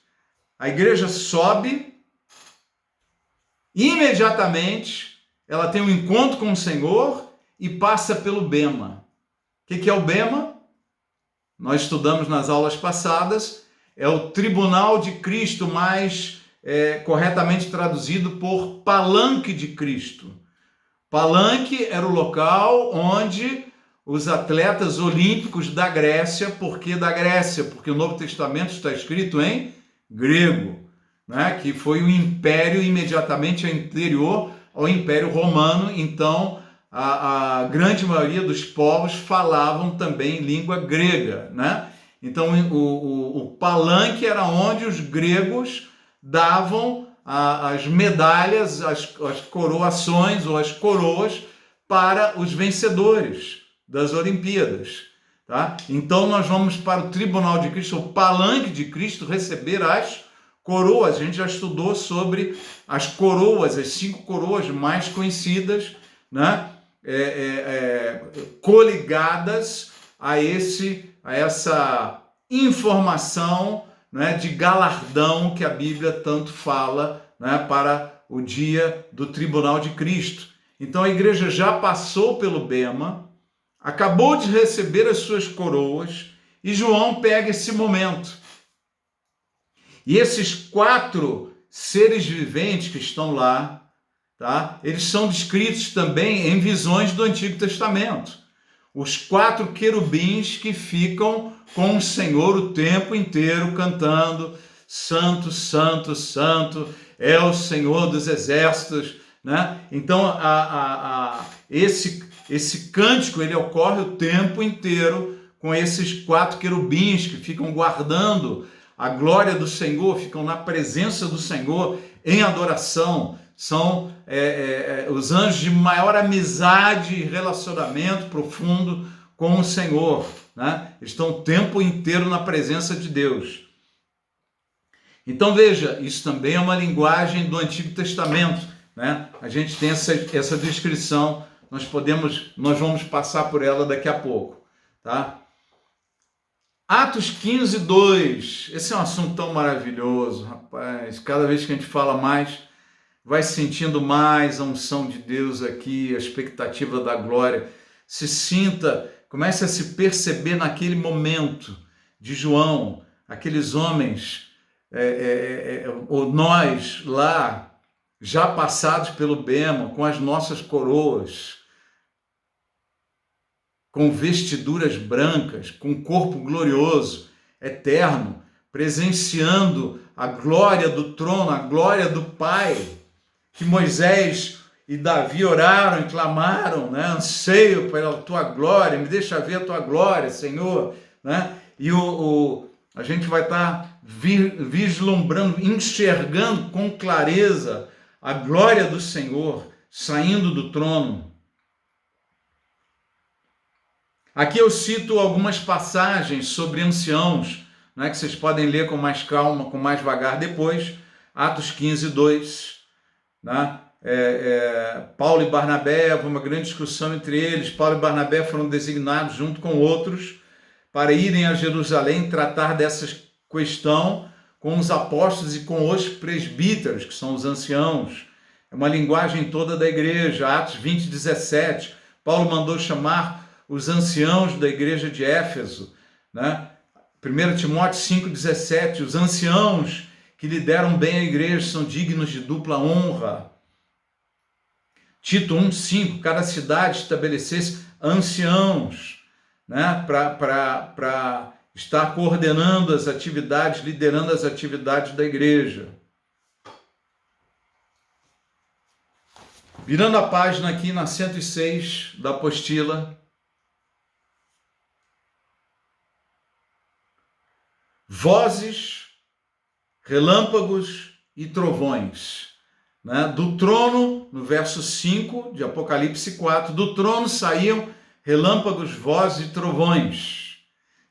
A igreja sobe, imediatamente ela tem um encontro com o Senhor e passa pelo bema. O que é o bema? Nós estudamos nas aulas passadas, é o tribunal de Cristo, mais corretamente traduzido por palanque de Cristo. Palanque era o local onde os atletas olímpicos da Grécia, por que da Grécia? Porque o Novo Testamento está escrito em grego, né? Que foi o império imediatamente anterior ao Império Romano, então a grande maioria dos povos falavam também língua grega, né? Então o palanque era onde os gregos davam as medalhas, as coroações ou as coroas para os vencedores das Olimpíadas, tá? Então nós vamos para o tribunal de Cristo, o palanque de Cristo, receber as coroas. A gente já estudou sobre as coroas, as 5 coroas mais conhecidas, né? Coligadas a essa informação, né, de galardão que a Bíblia tanto fala, né, para o dia do tribunal de Cristo. Então a igreja já passou pelo bema, acabou de receber as suas coroas, e João pega esse momento. E esses 4 seres viventes que estão lá, tá? Eles são descritos também em visões do Antigo Testamento. Os 4 querubins que ficam com o Senhor o tempo inteiro cantando: Santo, Santo, Santo é o Senhor dos exércitos, né? Então esse cântico ele ocorre o tempo inteiro com esses 4 querubins que ficam guardando a glória do Senhor, ficam na presença do Senhor em adoração. São os anjos de maior amizade e relacionamento profundo com o Senhor, né? Estão o tempo inteiro na presença de Deus. Então veja, isso também é uma linguagem do Antigo Testamento, né? A gente tem essa descrição, nós vamos passar por ela daqui a pouco, tá? Atos 15, 2, esse é um assunto tão maravilhoso, rapaz, cada vez que a gente fala mais, vai sentindo mais a unção de Deus aqui, a expectativa da glória. Se sinta, comece a se perceber naquele momento de João, aqueles homens, ou nós lá, já passados pelo bema, com as nossas coroas, com vestiduras brancas, com corpo glorioso, eterno, presenciando a glória do trono, a glória do Pai, que Moisés e Davi oraram e clamaram, né? Anseio pela tua glória, me deixa ver a tua glória, Senhor, né? E a gente vai estar vislumbrando, enxergando com clareza a glória do Senhor saindo do trono. Aqui eu cito algumas passagens sobre anciãos, né, que vocês podem ler com mais calma, com mais vagar depois. Atos 15, 2. Né? Paulo e Barnabé, houve uma grande discussão entre eles. Paulo e Barnabé foram designados junto com outros para irem a Jerusalém tratar dessa questão com os apóstolos e com os presbíteros, que são os anciãos. É uma linguagem toda da igreja. Atos 20, 17. Paulo mandou chamar os anciãos da igreja de Éfeso, né? 1 Timóteo 5, 17. Os anciãos que lideram bem a igreja são dignos de dupla honra. Tito 1, 5. Cada cidade estabelecesse anciãos, né? Para estar coordenando as atividades, liderando as atividades da igreja. Virando a página aqui na 106 da apostila. Vozes, relâmpagos e trovões. Né? Do trono, no verso 5 de Apocalipse 4, do trono saíam relâmpagos, vozes e trovões.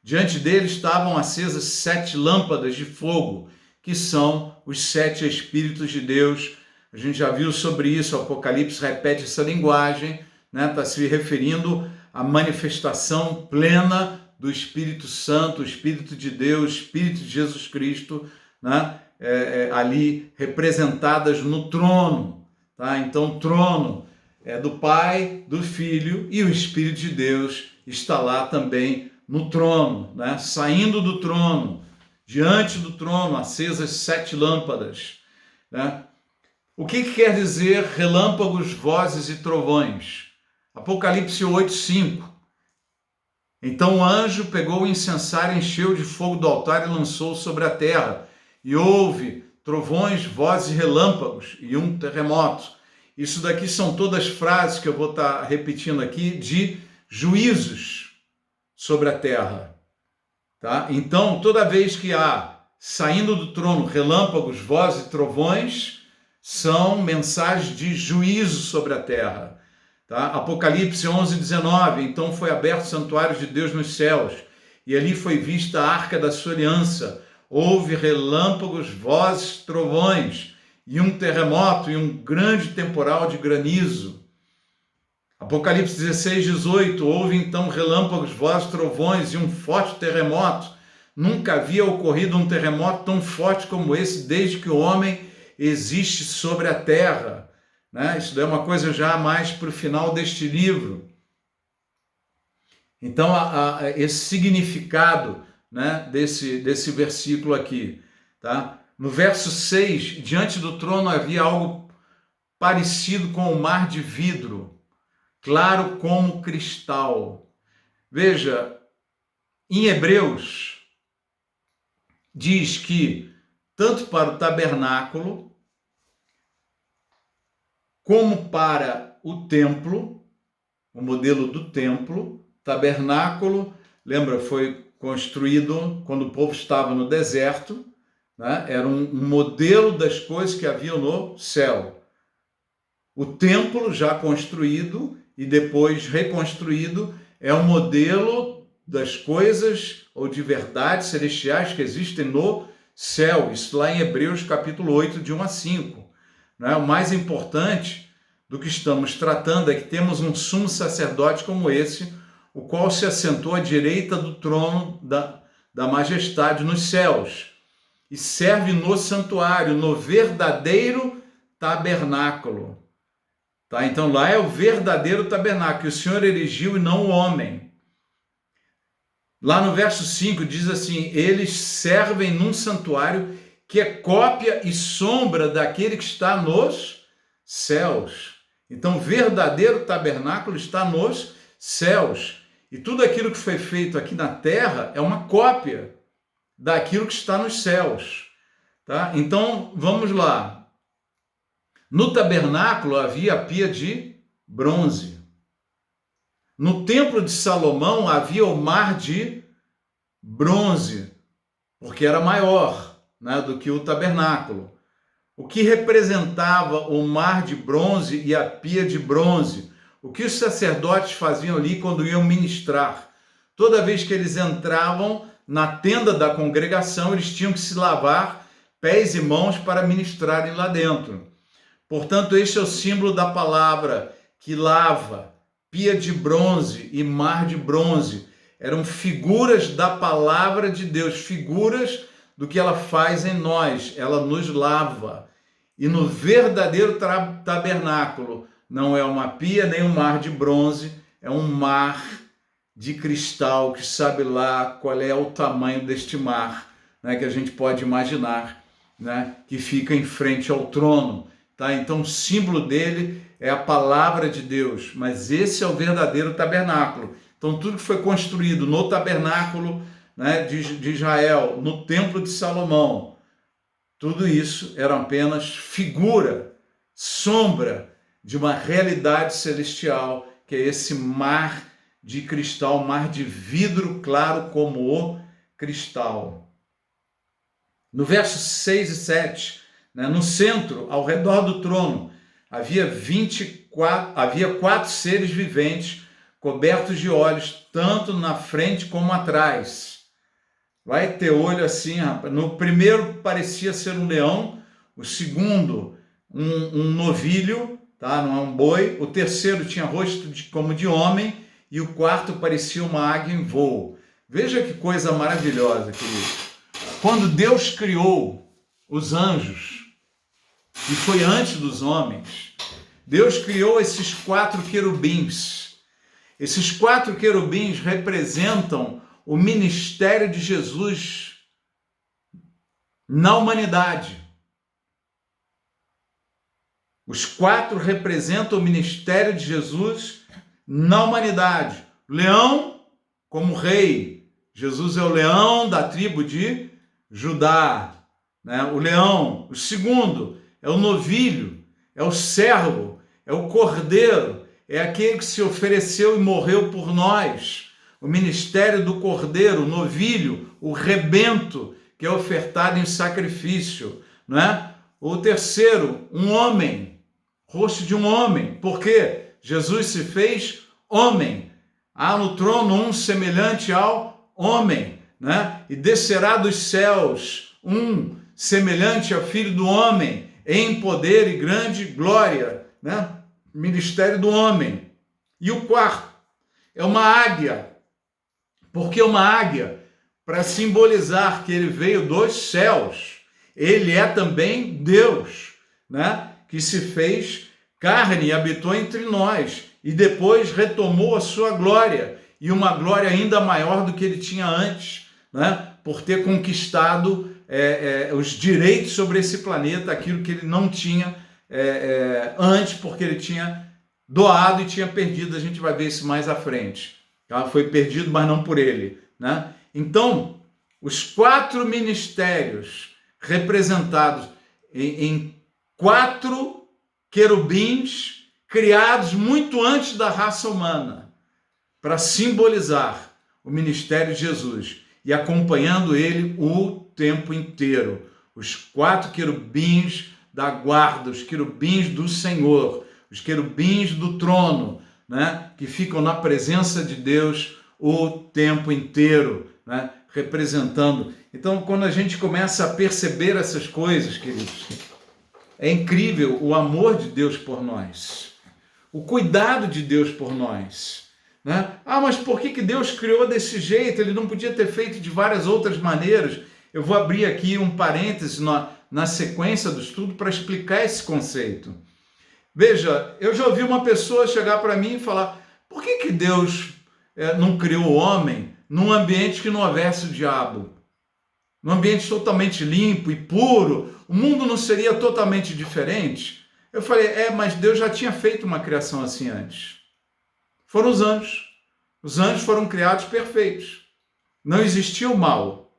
Diante dele estavam acesas 7 lâmpadas de fogo, que são os 7 Espíritos de Deus. A gente já viu sobre isso, o Apocalipse repete essa linguagem, né? Está se referindo à manifestação plena do Espírito Santo, o Espírito de Deus, o Espírito de Jesus Cristo, né? Ali representadas no trono, tá? Então, o trono é do Pai, do Filho, e o Espírito de Deus está lá também no trono, né? Saindo do trono, diante do trono, acesas 7 lâmpadas, né? O que quer dizer relâmpagos, vozes e trovões? Apocalipse 8:5. Então o anjo pegou o incensário, encheu de fogo do altar e lançou sobre a terra. E houve trovões, vozes e relâmpagos e um terremoto. Isso daqui são todas frases que eu vou estar repetindo aqui de juízos sobre a terra. Tá? Então, toda vez que há saindo do trono relâmpagos, vozes e trovões, são mensagens de juízo sobre a terra. Tá? Apocalipse 11:19, então foi aberto o santuário de Deus nos céus, e ali foi vista a arca da sua aliança. Houve relâmpagos, vozes, trovões, e um terremoto e um grande temporal de granizo. Apocalipse 16:18, houve então relâmpagos, vozes, trovões e um forte terremoto. Nunca havia ocorrido um terremoto tão forte como esse desde que o homem existe sobre a terra. Né? Isso é uma coisa já mais para o final deste livro. Então, esse significado, né, desse versículo aqui. Tá? No verso 6, diante do trono havia algo parecido com o mar de vidro, claro como cristal. Veja, em Hebreus, diz que tanto para o tabernáculo, como para o templo, o modelo do templo, tabernáculo, lembra, foi construído quando o povo estava no deserto, né? Era um modelo das coisas que haviam no céu. O templo já construído e depois reconstruído é um modelo das coisas ou de verdades celestiais que existem no céu. Isso lá em Hebreus capítulo 8, de 1 a 5. Né? O mais importante do que estamos tratando é que temos um sumo sacerdote como esse, o qual se assentou à direita do trono da majestade nos céus e serve no santuário, no verdadeiro tabernáculo. Tá? Então lá é o verdadeiro tabernáculo, que o Senhor erigiu e não o homem. Lá no verso 5 diz assim, eles servem num santuário que é cópia e sombra daquele que está nos céus. Então o verdadeiro tabernáculo está nos céus. E tudo aquilo que foi feito aqui na terra é uma cópia daquilo que está nos céus. Tá? Então vamos lá. No tabernáculo havia a pia de bronze. No templo de Salomão havia o mar de bronze, porque era maior, né, do que o tabernáculo. O que representava o mar de bronze e a pia de bronze? O que os sacerdotes faziam ali quando iam ministrar? Toda vez que eles entravam na tenda da congregação, eles tinham que se lavar pés e mãos para ministrarem lá dentro. Portanto, este é o símbolo da palavra que lava, pia de bronze e mar de bronze. Eram figuras da palavra de Deus, figuras do que ela faz em nós. Ela nos lava. E no verdadeiro tabernáculo não é uma pia nem um mar de bronze, é um mar de cristal que sabe lá qual é o tamanho deste mar, né, que a gente pode imaginar, né, que fica em frente ao trono. Tá? Então o símbolo dele é a palavra de Deus, mas esse é o verdadeiro tabernáculo. Então tudo que foi construído no tabernáculo, né, de Israel, no templo de Salomão, tudo isso era apenas figura, sombra de uma realidade celestial, que é esse mar de cristal, mar de vidro claro como o cristal. No verso 6 e 7, né, no centro, ao redor do trono, havia 4 seres viventes cobertos de olhos, tanto na frente como atrás. Vai ter olho assim, rapaz. No primeiro parecia ser um leão, o segundo um novilho, tá? Não é um boi. O terceiro tinha rosto como de homem e o quarto parecia uma águia em voo. Veja que coisa maravilhosa, querido. Quando Deus criou os anjos, e foi antes dos homens, Deus criou esses 4 querubins. Esses 4 querubins representam o ministério de Jesus na humanidade. Os 4 representam o ministério de Jesus na humanidade. Leão como rei. Jesus é o leão da tribo de Judá, né? O leão. O segundo é o novilho, é o servo, é o cordeiro, é aquele que se ofereceu e morreu por nós. O ministério do cordeiro, o novilho, o rebento, que é ofertado em sacrifício, não é? O terceiro, um homem, rosto de um homem. Por quê? Jesus se fez homem. Há no trono um semelhante ao homem, né? E descerá dos céus um semelhante ao Filho do Homem, em poder e grande glória, né? Ministério do homem. E o quarto é uma águia. Por que uma águia? Para simbolizar que ele veio dos céus. Ele é também Deus, né? Que se fez carne e habitou entre nós. E depois retomou a sua glória. E uma glória ainda maior do que ele tinha antes, né? Por ter conquistado os direitos sobre esse planeta, aquilo que ele não tinha antes, porque ele tinha doado e tinha perdido. A gente vai ver isso mais à frente. Tá? Foi perdido, mas não por ele, né? Então, os 4 ministérios representados em 4 querubins criados muito antes da raça humana, para simbolizar o ministério de Jesus e acompanhando ele o tempo inteiro. Os 4 querubins da guarda, os querubins do Senhor, os querubins do trono, né, que ficam na presença de Deus o tempo inteiro, né, representando. Então, quando a gente começa a perceber essas coisas, queridos, é incrível o amor de Deus por nós, o cuidado de Deus por nós, né? Ah, mas por que Deus criou desse jeito? Ele não podia ter feito de várias outras maneiras? Eu vou abrir aqui um parêntese na sequência do estudo para explicar esse conceito. Veja, eu já ouvi uma pessoa chegar para mim e falar: por que Deus não criou o homem num ambiente que não houvesse o diabo? Num ambiente totalmente limpo e puro, o mundo não seria totalmente diferente? Eu falei: mas Deus já tinha feito uma criação assim antes. Foram os anjos. Os anjos foram criados perfeitos. Não existia o mal,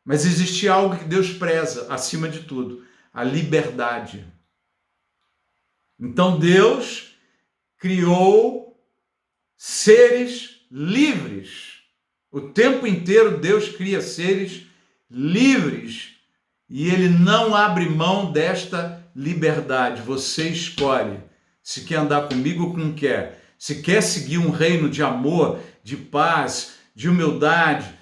mas existia algo que Deus preza acima de tudo: a liberdade. Então Deus criou seres livres. O tempo inteiro Deus cria seres livres e ele não abre mão desta liberdade. Você escolhe se quer andar comigo ou não quer. Se quer seguir um reino de amor, de paz, de humildade,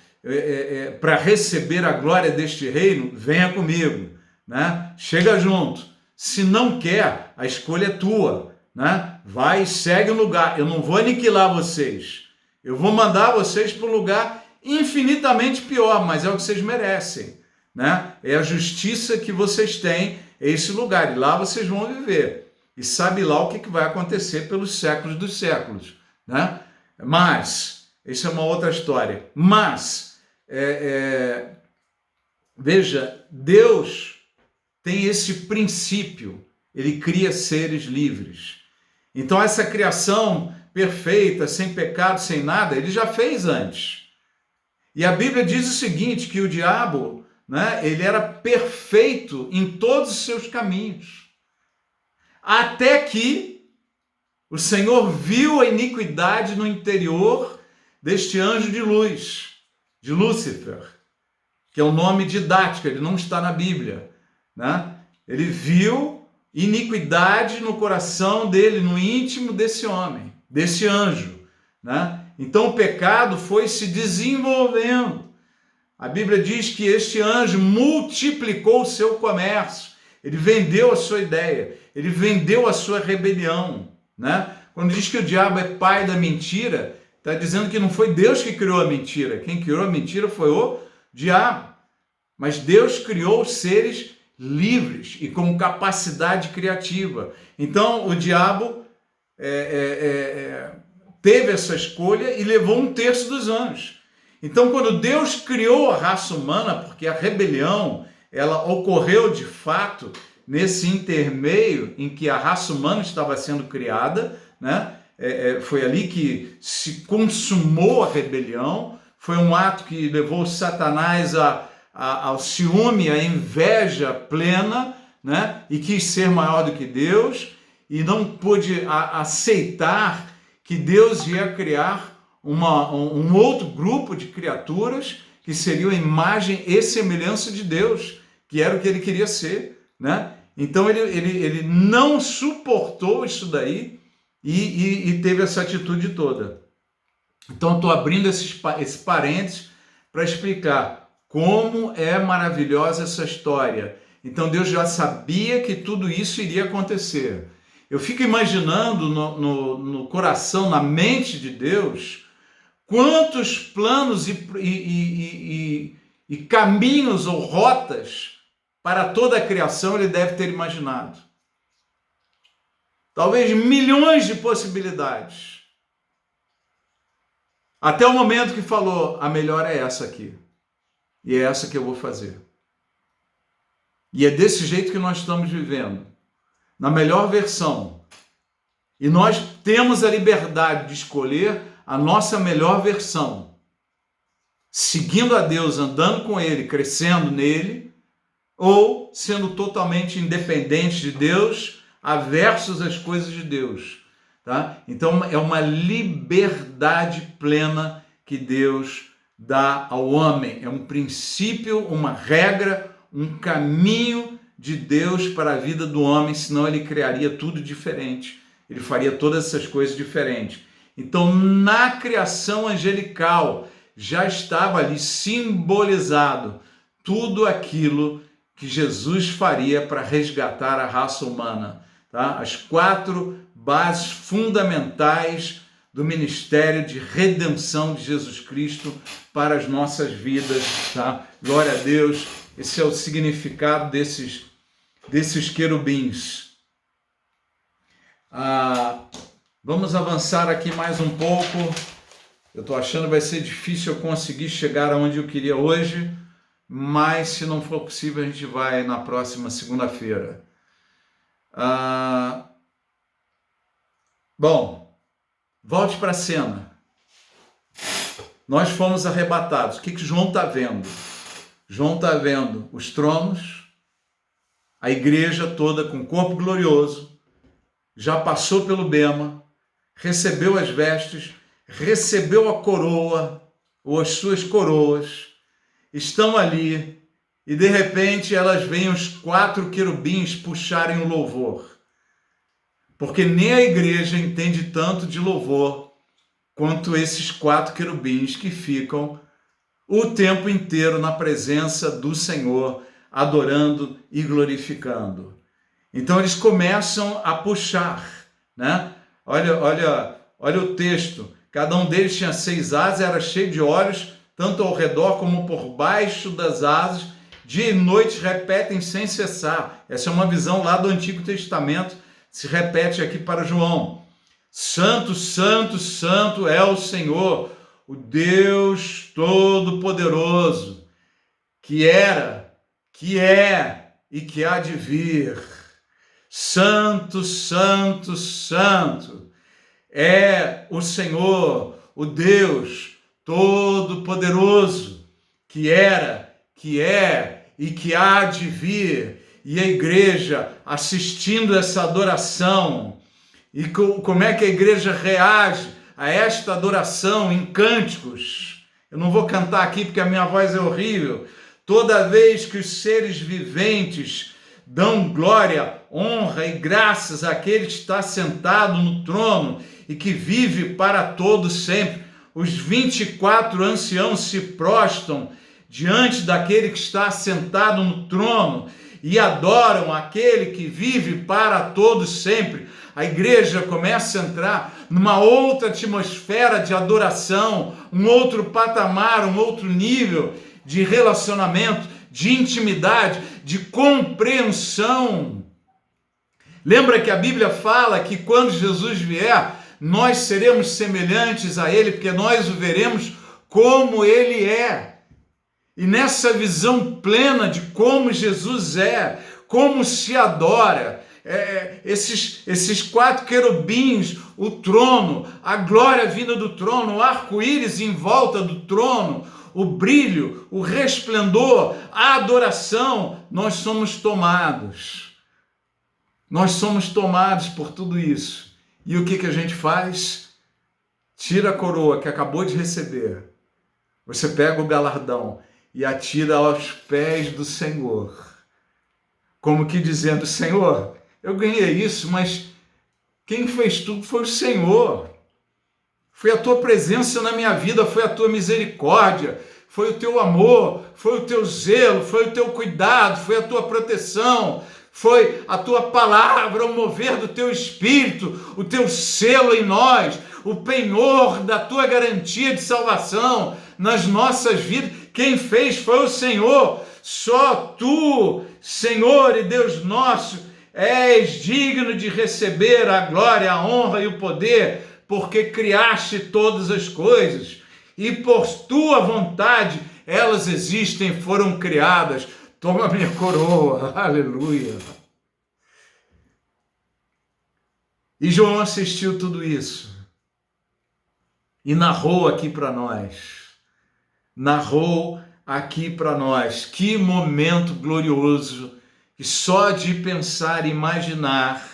para receber a glória deste reino, venha comigo, né? Chega junto. Se não quer, a escolha é tua, né? Vai e segue o lugar. Eu não vou aniquilar vocês. Eu vou mandar vocês para um lugar infinitamente pior, mas é o que vocês merecem, né? É a justiça que vocês têm, é esse lugar, e lá vocês vão viver. E sabe lá o que vai acontecer pelos séculos dos séculos, né? Mas, isso é uma outra história. Mas, veja, Deus tem esse princípio, ele cria seres livres. Então essa criação perfeita, sem pecado, sem nada, ele já fez antes. E a Bíblia diz o seguinte, que o diabo, né, ele era perfeito em todos os seus caminhos. Até que o Senhor viu a iniquidade no interior deste anjo de luz, de Lúcifer, que é o nome didático, ele não está na Bíblia, né? Ele viu iniquidade no coração dele, no íntimo desse homem, desse anjo, né? Então o pecado foi se desenvolvendo. A Bíblia diz que este anjo multiplicou o seu comércio, ele vendeu a sua ideia, ele vendeu a sua rebelião, né? Quando diz que o diabo é pai da mentira, está dizendo que não foi Deus que criou a mentira. Quem criou a mentira foi o diabo. Mas Deus criou os seres livres e com capacidade criativa. Então o diabo teve essa escolha e levou 1/3 dos anjos. Então quando Deus criou a raça humana, porque a rebelião ela ocorreu de fato nesse intermeio em que a raça humana estava sendo criada, né? Foi ali que se consumou a rebelião, foi um ato que levou Satanás ao ciúme, à inveja plena, né? E quis ser maior do que Deus, e não pôde aceitar que Deus ia criar um outro grupo de criaturas que seriam a imagem e semelhança de Deus, que era o que ele queria ser, né? Então ele não suportou isso daí e teve essa atitude toda. Então estou abrindo esse parênteses para explicar como é maravilhosa essa história. Então Deus já sabia que tudo isso iria acontecer. Eu fico imaginando no coração, na mente de Deus, quantos planos e caminhos ou rotas para toda a criação ele deve ter imaginado. Talvez milhões de possibilidades. Até o momento que falou, a melhor é essa aqui. E é essa que eu vou fazer. E é desse jeito que nós estamos vivendo. Na melhor versão. E nós temos a liberdade de escolher a nossa melhor versão. Seguindo a Deus, andando com Ele, crescendo nele, ou sendo totalmente independente de Deus, aversos às coisas de Deus. Tá? Então é uma liberdade plena que Deus dá ao homem. É um princípio, uma regra, um caminho de Deus para a vida do homem, senão ele criaria tudo diferente. Ele faria todas essas coisas diferentes. Então, na criação angelical, já estava ali simbolizado tudo aquilo que Jesus faria para resgatar a raça humana. Tá? As 4 bases fundamentais do ministério de redenção de Jesus Cristo para as nossas vidas. Tá? Glória a Deus. Esse é o significado desses querubins. Vamos avançar aqui mais um pouco. Eu estou achando que vai ser difícil eu conseguir chegar aonde eu queria hoje, mas se não for possível a gente vai na próxima segunda-feira. Bom, volte para a cena. Nós fomos arrebatados. O que João está vendo? João está vendo os tronos, a igreja toda com corpo glorioso, já passou pelo bema, recebeu as vestes, recebeu a coroa, ou as suas coroas, estão ali, e de repente elas veem os 4 querubins puxarem o louvor. Porque nem a igreja entende tanto de louvor quanto esses 4 querubins que ficam o tempo inteiro na presença do Senhor, adorando e glorificando. Então eles começam a puxar, né? Olha o texto. Cada um deles tinha 6 asas, era cheio de olhos, tanto ao redor como por baixo das asas. Dia e noite repetem sem cessar. Essa é uma visão lá do Antigo Testamento, se repete aqui para João. Santo, santo, santo é o Senhor, o Deus Todo-Poderoso, que era, que é e que há de vir. Santo, santo, santo é o Senhor, o Deus Todo-Poderoso, que era, que é e que há de vir. E a igreja assistindo essa adoração. E como é que a igreja reage a esta adoração em cânticos? Eu não vou cantar aqui porque a minha voz é horrível. Toda vez que os seres viventes dão glória, honra e graças àquele que está sentado no trono e que vive para todo sempre, os 24 anciãos se prostram diante daquele que está sentado no trono e adoram aquele que vive para todos sempre. A igreja começa a entrar numa outra atmosfera de adoração, um outro patamar, um outro nível de relacionamento, de intimidade, de compreensão. Lembra que a Bíblia fala que quando Jesus vier, nós seremos semelhantes a Ele, porque nós o veremos como Ele é. E nessa visão plena de como Jesus é, como se adora, esses 4 querubins, o trono, a glória vinda do trono, o arco-íris em volta do trono, o brilho, o resplendor, a adoração, nós somos tomados. Nós somos tomados por tudo isso. E o que a gente faz? Tira a coroa que acabou de receber. Você pega o galardão e atira aos pés do Senhor. Como que dizendo, Senhor, eu ganhei isso, mas quem fez tudo foi o Senhor. Foi a tua presença na minha vida, foi a tua misericórdia, foi o teu amor, foi o teu zelo, foi o teu cuidado, foi a tua proteção, foi a tua palavra, o mover do teu espírito, o teu selo em nós, o penhor da tua garantia de salvação nas nossas vidas. Quem fez foi o Senhor. Só tu, Senhor e Deus nosso, és digno de receber a glória, a honra e o poder, porque criaste todas as coisas e por tua vontade elas existem, foram criadas. Toma a minha coroa, aleluia. E João assistiu tudo isso e narrou aqui para nós. Que momento glorioso, que só de pensar e imaginar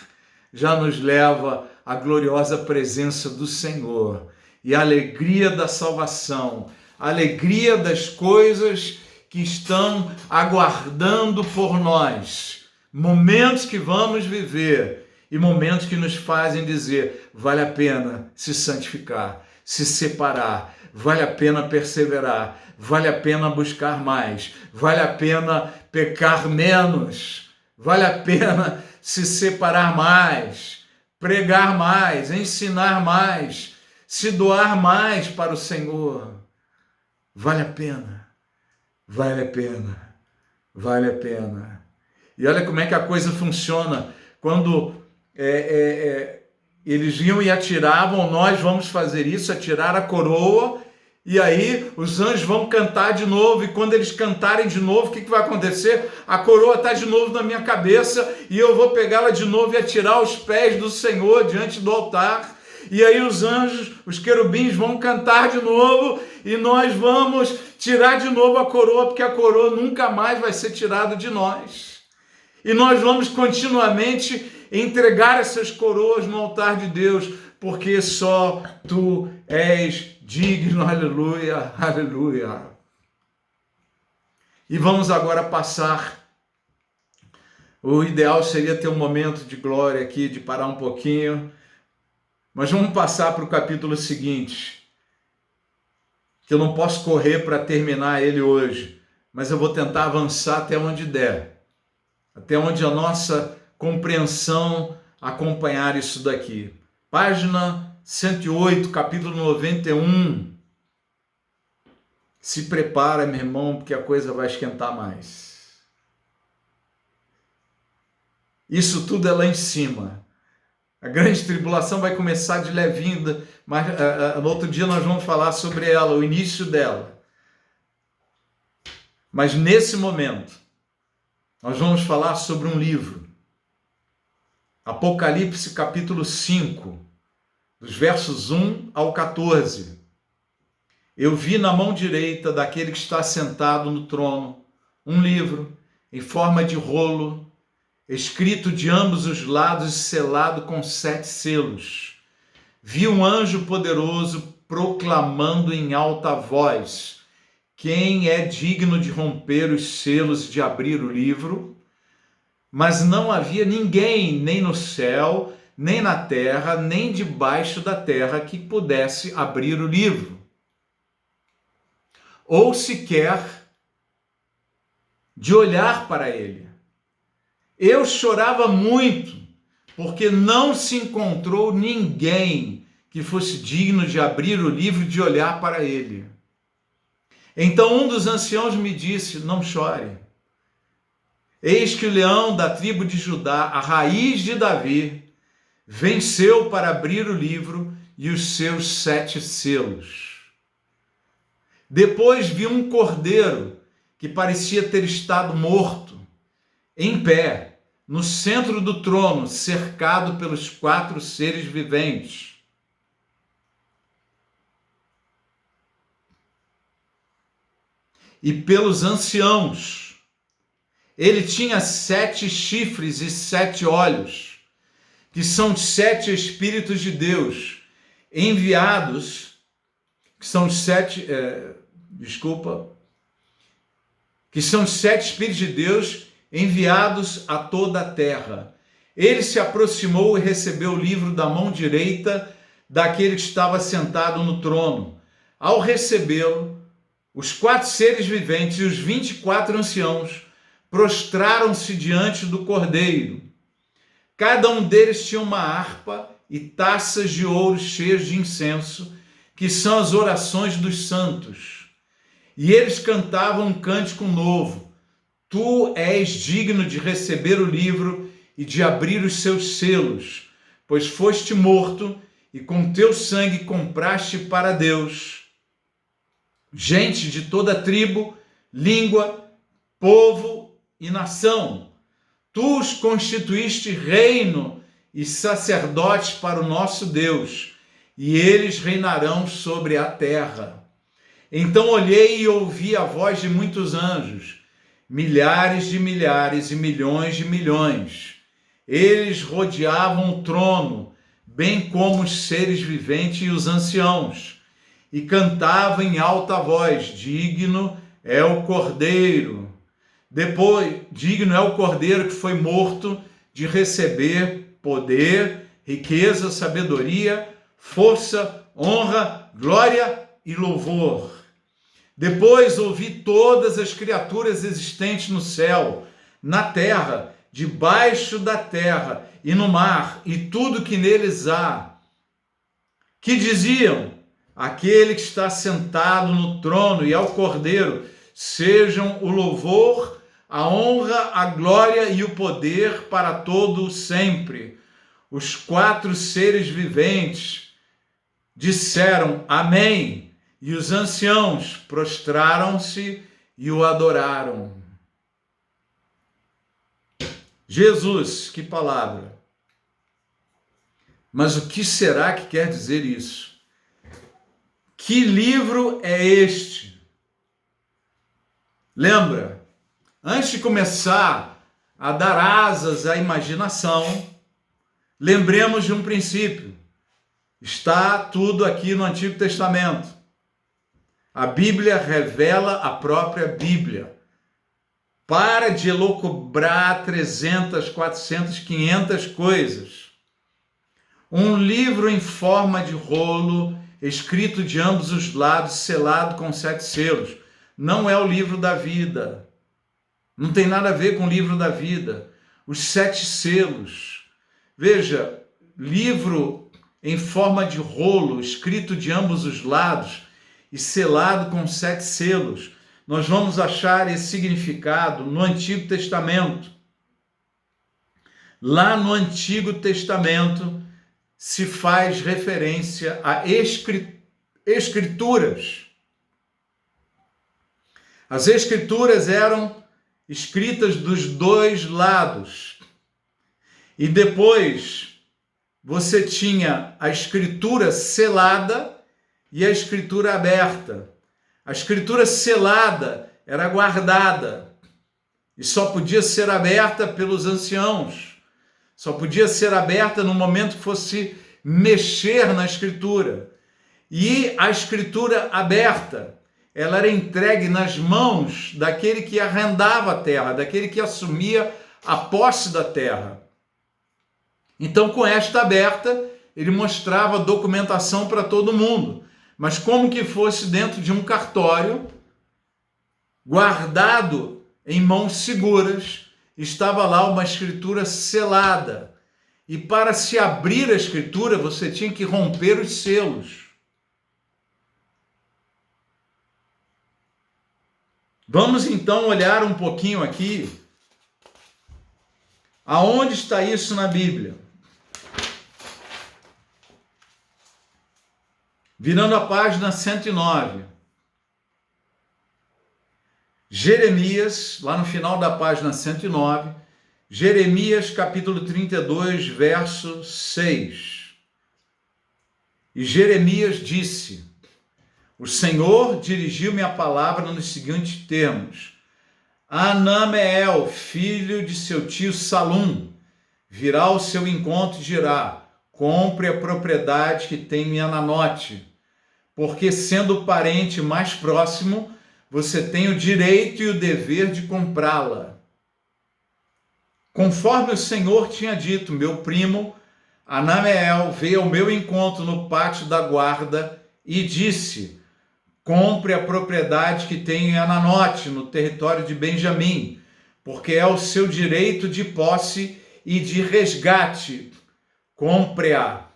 já nos leva à gloriosa presença do Senhor e a alegria da salvação, a alegria das coisas que estão aguardando por nós, momentos que vamos viver e momentos que nos fazem dizer, vale a pena se santificar, se separar, vale a pena perseverar, vale a pena buscar mais, vale a pena pecar menos, vale a pena se separar mais, pregar mais, ensinar mais, se doar mais para o Senhor. Vale a pena, vale a pena, vale a pena. E olha como é que a coisa funciona. Quando eles iam e atiravam, nós vamos fazer isso, atirar a coroa, e aí os anjos vão cantar de novo, e quando eles cantarem de novo, o que vai acontecer? A coroa está de novo na minha cabeça, e eu vou pegá-la de novo e atirar aos pés do Senhor, diante do altar, e aí os anjos, os querubins vão cantar de novo, e nós vamos tirar de novo a coroa, porque a coroa nunca mais vai ser tirada de nós. E nós vamos continuamente entregar essas coroas no altar de Deus, porque só tu és digno, aleluia, aleluia. E vamos agora passar. O ideal seria ter um momento de glória aqui, de parar um pouquinho, mas vamos passar para o capítulo seguinte, que eu não posso correr para terminar ele hoje, mas eu vou tentar avançar até onde der, até onde a nossa compreensão acompanhar isso daqui. Página 108, capítulo 91. Se prepara, meu irmão, porque a coisa vai esquentar mais. Isso tudo é lá em cima. A grande tribulação vai começar de levinho, mas no outro dia nós vamos falar sobre ela, o início dela. Mas nesse momento, nós vamos falar sobre um livro. Apocalipse capítulo 5, dos versos 1 ao 14. Eu vi na mão direita daquele que está sentado no trono um livro em forma de rolo, escrito de ambos os lados e selado com 7 selos. Vi um anjo poderoso proclamando em alta voz: quem é digno de romper os selos e de abrir o livro? Mas não havia ninguém, nem no céu, nem na terra, nem debaixo da terra, que pudesse abrir o livro, ou sequer de olhar para ele. Eu chorava muito, porque não se encontrou ninguém que fosse digno de abrir o livro e de olhar para ele. Então um dos anciãos me disse: não chore. Eis que o leão da tribo de Judá, a raiz de Davi, venceu para abrir o livro e os seus 7 selos. Depois vi um cordeiro que parecia ter estado morto, em pé, no centro do trono, cercado pelos 4 seres viventes. E pelos anciãos. Ele tinha 7 chifres e 7 olhos, que são 7 Espíritos de Deus, enviados, que são os 7, que são os 7 Espíritos de Deus enviados a toda a terra. Ele se aproximou e recebeu o livro da mão direita daquele que estava sentado no trono. Ao recebê-lo, os 4 seres viventes e os 24 anciãos prostraram-se diante do Cordeiro. Cada um deles tinha uma harpa e taças de ouro cheias de incenso, que são as orações dos santos. E eles cantavam um cântico novo: Tu és digno de receber o livro e de abrir os seus selos, pois foste morto e com teu sangue compraste para Deus gente de toda tribo, língua, povo e nação. Tu os constituíste reino e sacerdotes para o nosso Deus, e eles reinarão sobre a terra. Então olhei e ouvi a voz de muitos anjos, milhares de milhares e milhões de milhões. Eles rodeavam o trono, bem como os seres viventes e os anciãos, e cantavam em alta voz: digno é o Cordeiro. Digno é o Cordeiro que foi morto de receber poder, riqueza, sabedoria, força, honra, glória e louvor. Depois ouvi todas as criaturas existentes no céu, na terra, debaixo da terra e no mar, e tudo que neles há, que diziam: aquele que está sentado no trono e ao Cordeiro, sejam o louvor, a honra, a glória e o poder para todo sempre. Os 4 seres viventes disseram amém, e os anciãos prostraram-se e o adoraram. Jesus, que palavra! Mas o que será que quer dizer isso? Que livro é este? Lembra, antes de começar a dar asas à imaginação, lembremos de um princípio. Está tudo aqui no Antigo Testamento. A Bíblia revela a própria Bíblia. Para de elocubrar 300, 400, 500 coisas. Um livro em forma de rolo, escrito de ambos os lados, selado com 7 selos. Não é o livro da vida. Não tem nada a ver com o livro da vida. Os 7 selos. Veja, livro em forma de rolo, escrito de ambos os lados e selado com 7 selos. Nós vamos achar esse significado no Antigo Testamento. Lá no Antigo Testamento se faz referência a escrituras. As escrituras eram escritas dos 2 lados. E depois você tinha a escritura selada e a escritura aberta. A escritura selada era guardada e só podia ser aberta pelos anciãos. Só podia ser aberta no momento que fosse mexer na escritura. E a escritura aberta, ela era entregue nas mãos daquele que arrendava a terra, daquele que assumia a posse da terra. Então, com esta aberta, ele mostrava documentação para todo mundo, mas como que fosse dentro de um cartório, guardado em mãos seguras, estava lá uma escritura selada. E para se abrir a escritura, você tinha que romper os selos. Vamos então olhar um pouquinho aqui. Aonde está isso na Bíblia? Virando a página 109. Jeremias, lá no final da página 109, Jeremias capítulo 32, verso 6. E Jeremias disse: o Senhor dirigiu-me a palavra nos seguintes termos: Anameel, filho de seu tio Salum, virá ao seu encontro e dirá: compre a propriedade que tem em Ananote, porque sendo o parente mais próximo, você tem o direito e o dever de comprá-la. Conforme o Senhor tinha dito, meu primo Anameel veio ao meu encontro no pátio da guarda e disse: compre a propriedade que tem em Ananote, no território de Benjamim, porque é o seu direito de posse e de resgate. Compre-a.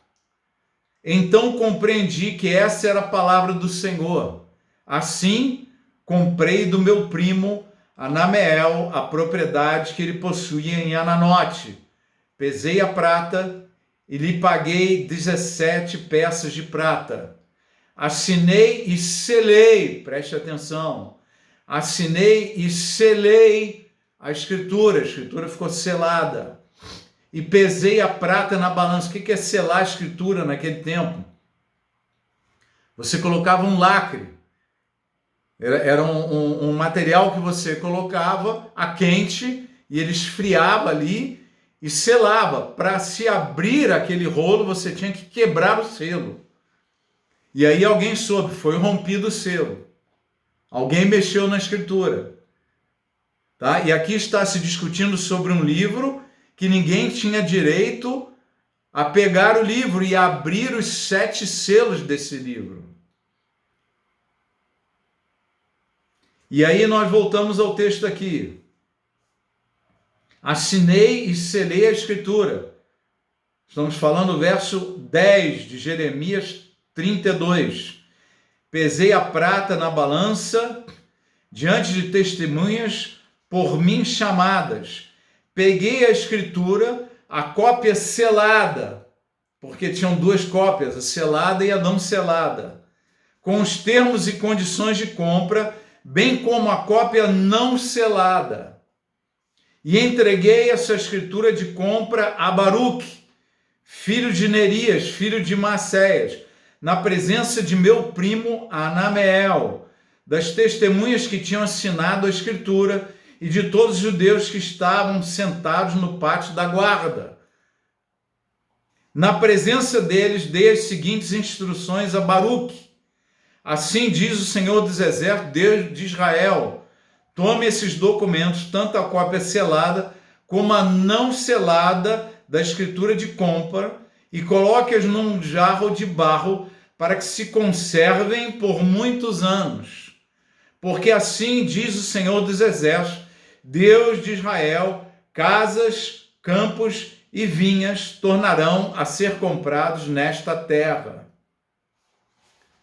Então compreendi que essa era a palavra do Senhor. Assim, comprei do meu primo Anameel a propriedade que ele possuía em Ananote. Pesei a prata e lhe paguei 17 peças de prata. Assinei e selei, preste atenção, assinei e selei a escritura ficou selada. E pesei a prata na balança. O que é selar a escritura naquele tempo? Você colocava um lacre. Era um material que você colocava a quente e ele esfriava ali e selava. Para se abrir aquele rolo, você tinha que quebrar o selo. E aí alguém soube, foi rompido o selo. Alguém mexeu na escritura. Tá? E aqui está se discutindo sobre um livro que ninguém tinha direito a pegar o livro e abrir os 7 selos desse livro. E aí nós voltamos ao texto aqui. Assinei e selei a escritura. Estamos falando do verso 10 de Jeremias 32. Pesei a prata na balança diante de testemunhas por mim chamadas. Peguei a escritura, a cópia selada, porque tinham 2 cópias, a selada e a não selada, com os termos e condições de compra, bem como a cópia não selada. E entreguei essa escritura de compra a Baruque, filho de Nerias, filho de Maceias, na presença de meu primo Anameel, das testemunhas que tinham assinado a escritura e de todos os judeus que estavam sentados no pátio da guarda. Na presença deles, dei as seguintes instruções a Baruque. Assim diz o Senhor dos Exércitos, Deus de Israel: tome esses documentos, tanto a cópia selada como a não selada da escritura de compra, e coloque-as num jarro de barro para que se conservem por muitos anos. Porque assim diz o Senhor dos Exércitos, Deus de Israel: casas, campos e vinhas tornarão a ser comprados nesta terra.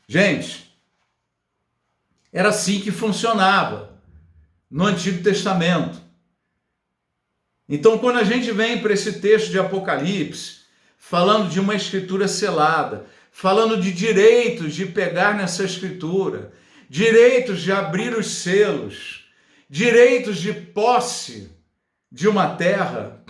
Gente, era assim que funcionava no Antigo Testamento. Então, quando a gente vem para esse texto de Apocalipse, falando de uma escritura selada, falando de direitos de pegar nessa escritura, direitos de abrir os selos, direitos de posse de uma terra,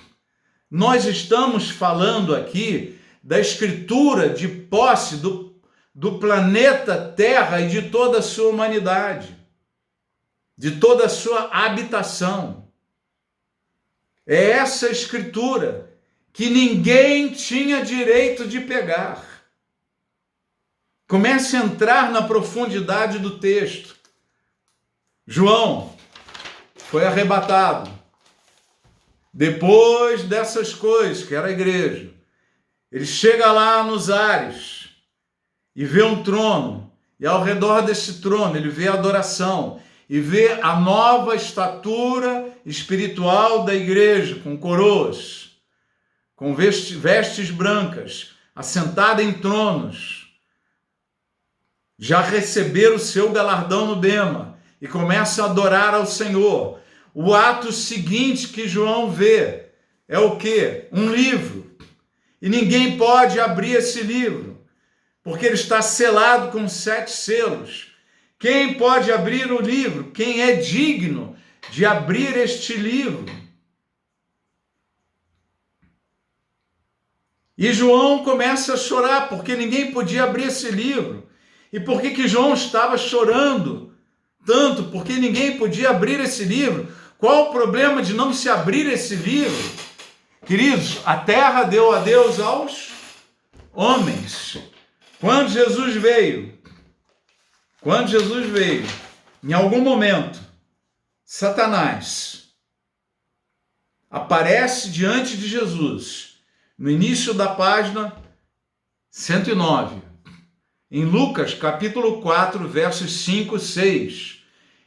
nós estamos falando aqui da escritura de posse do planeta Terra e de toda a sua humanidade, de toda a sua habitação. É essa escritura que ninguém tinha direito de pegar. Comece a entrar na profundidade do texto. João foi arrebatado. Depois dessas coisas, que era a igreja, ele chega lá nos ares e vê um trono, e ao redor desse trono ele vê a adoração, e vê a nova estatura espiritual da igreja, com coroas, com vestes brancas, assentada em tronos, já receberam o seu galardão no bema e começa a adorar ao Senhor. O ato seguinte que João vê é o quê? Um livro. E ninguém pode abrir esse livro, porque ele está selado com 7 selos. Quem pode abrir o livro? Quem é digno de abrir este livro? E João começa a chorar, porque ninguém podia abrir esse livro. E por que João estava chorando tanto? Porque ninguém podia abrir esse livro. Qual o problema de não se abrir esse livro? Queridos, a terra deu a Deus aos homens. Quando Jesus veio, em algum momento, Satanás aparece diante de Jesus, no início da página 109, em Lucas capítulo 4, versos 5 e 6.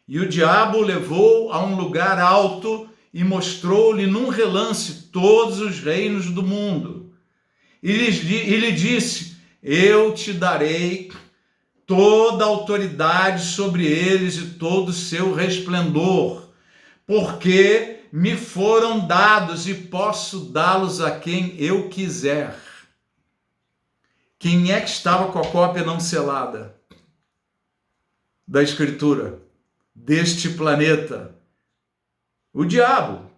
E o diabo o levou a um lugar alto e mostrou-lhe num relance todos os reinos do mundo. E lhe disse: eu te darei toda a autoridade sobre eles e todo o seu resplendor, porque me foram dados e posso dá-los a quem eu quiser. Quem é que estava com a cópia não selada da Escritura deste planeta? O diabo.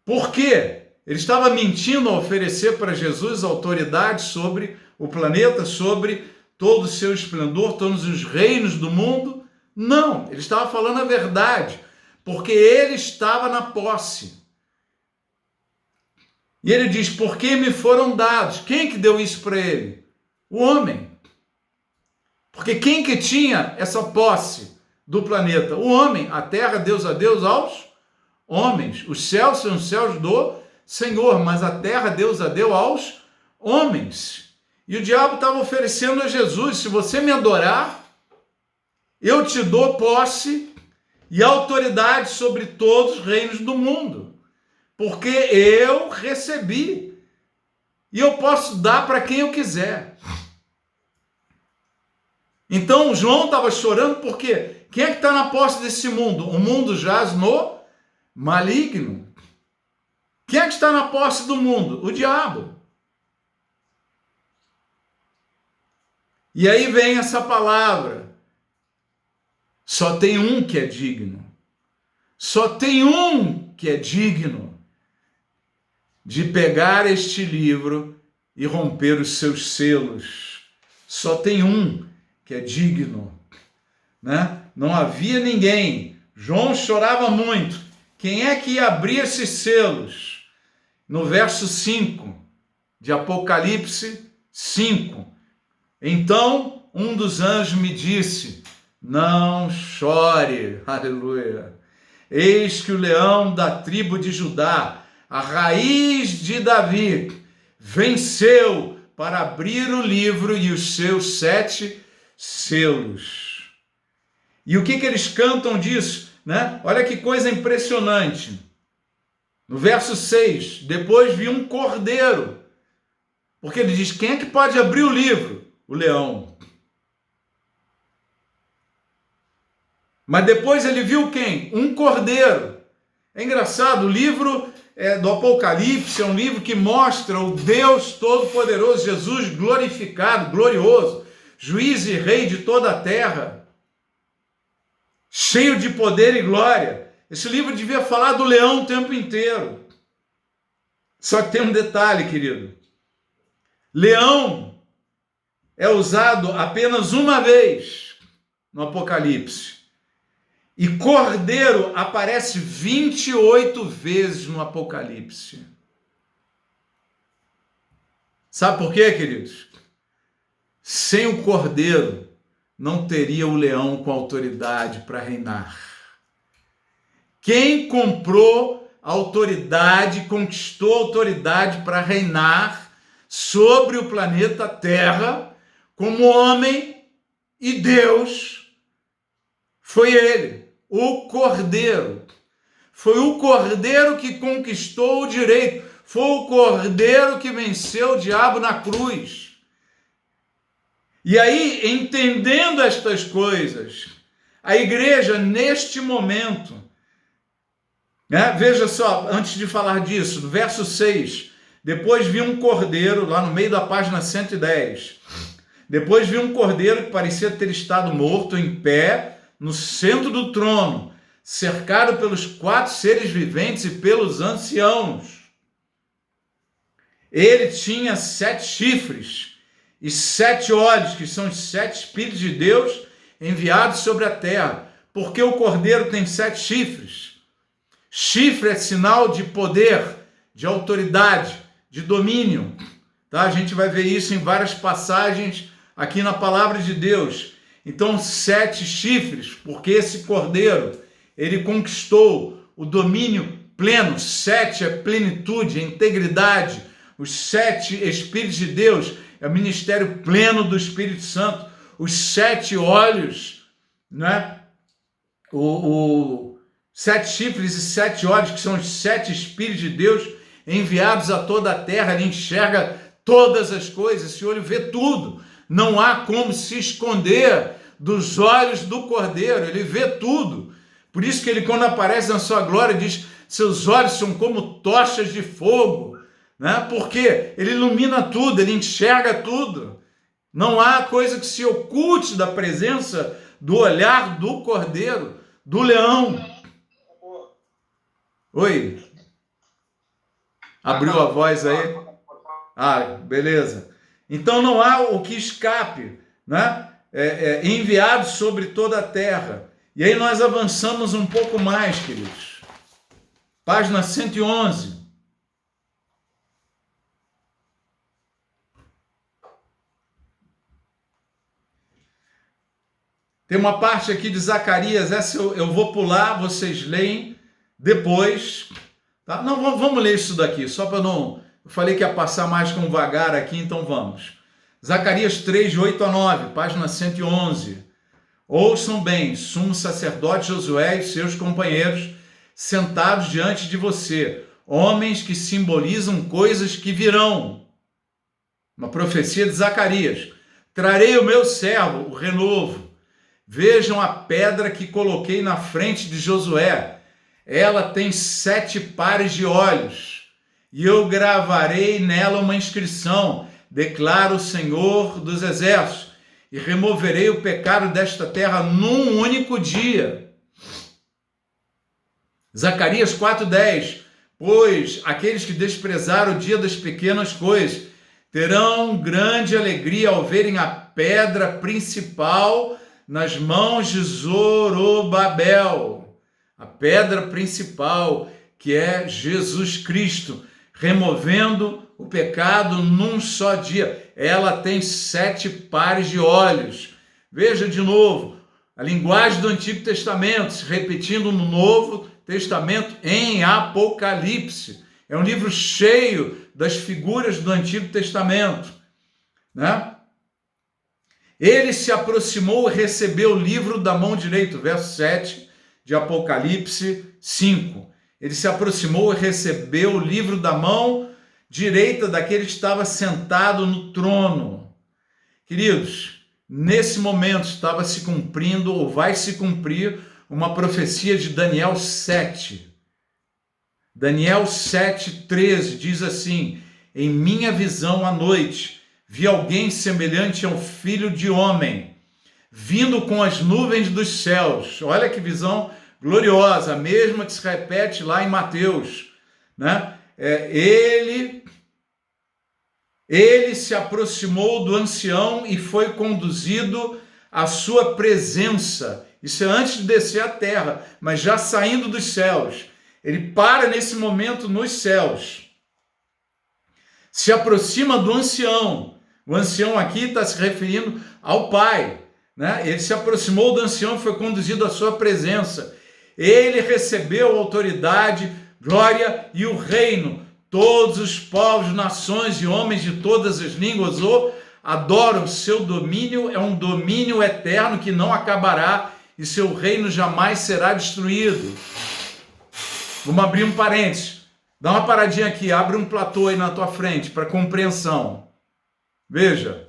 Por quê? Ele estava mentindo ao oferecer para Jesus autoridade sobre o planeta, sobre todo o seu esplendor, todos os reinos do mundo? Não, ele estava falando a verdade, porque ele estava na posse. E ele diz: porque me foram dados. Quem que deu isso para ele? O homem. Porque quem que tinha essa posse do planeta? O homem. A terra Deus a Deus aos homens. Os céus são os céus do Senhor, mas a terra Deus a deu aos homens. E o diabo estava oferecendo a Jesus: se você me adorar, eu te dou posse e autoridade sobre todos os reinos do mundo. Porque eu recebi e eu posso dar para quem eu quiser. Então João estava chorando porque quem é que está na posse desse mundo? O mundo jaz no maligno. Quem é que está na posse do mundo? O diabo. E aí vem essa palavra: só tem um que é digno. Só tem um que é digno de pegar este livro e romper os seus selos. Só tem um que é digno, né? Não havia ninguém. João chorava muito. Quem é que ia abrir esses selos? No verso 5 de Apocalipse 5. Então um dos anjos me disse: não chore, aleluia. Eis que o leão da tribo de Judá, a raiz de Davi, venceu para abrir o livro e os seus 7 selos. E o que eles cantam disso, né? Olha que coisa impressionante. No verso 6, depois vi um cordeiro, porque ele diz: quem é que pode abrir o livro? O leão. Mas depois ele viu quem? Um cordeiro. É engraçado, o livro do Apocalipse é um livro que mostra o Deus Todo-Poderoso, Jesus glorificado, glorioso, juiz e rei de toda a terra, cheio de poder e glória. Esse livro devia falar do leão o tempo inteiro. Só que tem um detalhe, querido. Leão é usado apenas uma vez no Apocalipse. E cordeiro aparece 28 vezes no Apocalipse. Sabe por quê, queridos? Sem o cordeiro, não teria o leão com autoridade para reinar. Quem comprou autoridade, conquistou autoridade para reinar sobre o planeta Terra, como homem e Deus, Foi ele, o Cordeiro. Foi o Cordeiro que conquistou o direito. Foi o Cordeiro que venceu o diabo na cruz. E aí, entendendo estas coisas, a igreja, neste momento, né, veja só, antes de falar disso, no verso 6, depois vi um cordeiro, lá no meio da página 110, depois vi um cordeiro que parecia ter estado morto, em pé, no centro do trono, cercado pelos 4 seres viventes e pelos anciãos. Ele tinha 7 chifres e 7 olhos, que são os 7 Espíritos de Deus enviados sobre a terra. Porque o cordeiro tem 7 chifres? Chifre é sinal de poder, de autoridade, de domínio. Tá? A gente vai ver isso em várias passagens aqui na palavra de Deus. Então, 7 chifres, porque esse cordeiro, ele conquistou o domínio pleno. 7 é plenitude, é integridade. Os 7 Espíritos de Deus é o ministério pleno do Espírito Santo. Os 7 olhos, né? 7 chifres e 7 olhos, que são os 7 Espíritos de Deus enviados a toda a terra. Ele enxerga todas as coisas, esse olho vê tudo. Não há como se esconder dos olhos do Cordeiro, ele vê tudo. Por isso que ele, quando aparece na sua glória, diz: seus olhos são como tochas de fogo, né? Porque ele ilumina tudo, ele enxerga tudo. Não há coisa que se oculte da presença do olhar do Cordeiro, do leão. Oi? Abriu a voz aí? Ah, beleza. Então não há o que escape, né? Enviado sobre toda a terra. E aí nós avançamos um pouco mais, queridos. Página 111. Tem uma parte aqui de Zacarias, essa eu vou pular, vocês leem depois. Tá? Não, vamos ler isso daqui, só para não... Eu falei que ia passar mais com vagar aqui, então vamos. Zacarias 3, de 8 a 9, página 111. Ouçam bem, sumo sacerdote Josué e seus companheiros sentados diante de você, homens que simbolizam coisas que virão. Uma profecia de Zacarias. Trarei o meu servo, o renovo. Vejam a pedra que coloquei na frente de Josué. Ela tem 7 pares de olhos. E eu gravarei nela uma inscrição, declara o Senhor dos Exércitos, e removerei o pecado desta terra num único dia. Zacarias 4:10, pois aqueles que desprezaram o dia das pequenas coisas terão grande alegria ao verem a pedra principal nas mãos de Zorobabel. A pedra principal, que é Jesus Cristo, removendo o pecado num só dia. Ela tem 7 pares de olhos. Veja de novo, a linguagem do Antigo Testamento, se repetindo no Novo Testamento em Apocalipse. É um livro cheio das figuras do Antigo Testamento, né? Ele se aproximou e recebeu o livro da mão direita, verso 7 de Apocalipse 5. Ele se aproximou e recebeu o livro da mão direita daquele que estava sentado no trono. Queridos, nesse momento estava se cumprindo, ou vai se cumprir, uma profecia de Daniel 7. Daniel 7:13 diz assim: em minha visão à noite, vi alguém semelhante ao Filho de Homem, vindo com as nuvens dos céus. Olha que visão gloriosa, a mesma que se repete lá em Mateus, né? Ele se aproximou do ancião e foi conduzido à sua presença. Isso é antes de descer à terra, mas já saindo dos céus. Ele para nesse momento nos céus. Se aproxima do ancião. O ancião aqui está se referindo ao Pai, né? Ele se aproximou do ancião e foi conduzido à sua presença. Ele recebeu autoridade, glória e o reino. Todos os povos, nações e homens de todas as línguas o adoram. Seu domínio é um domínio eterno que não acabará e seu reino jamais será destruído. Vamos abrir um parênteses. Dá uma paradinha aqui, abre um platô aí na tua frente para compreensão. Veja,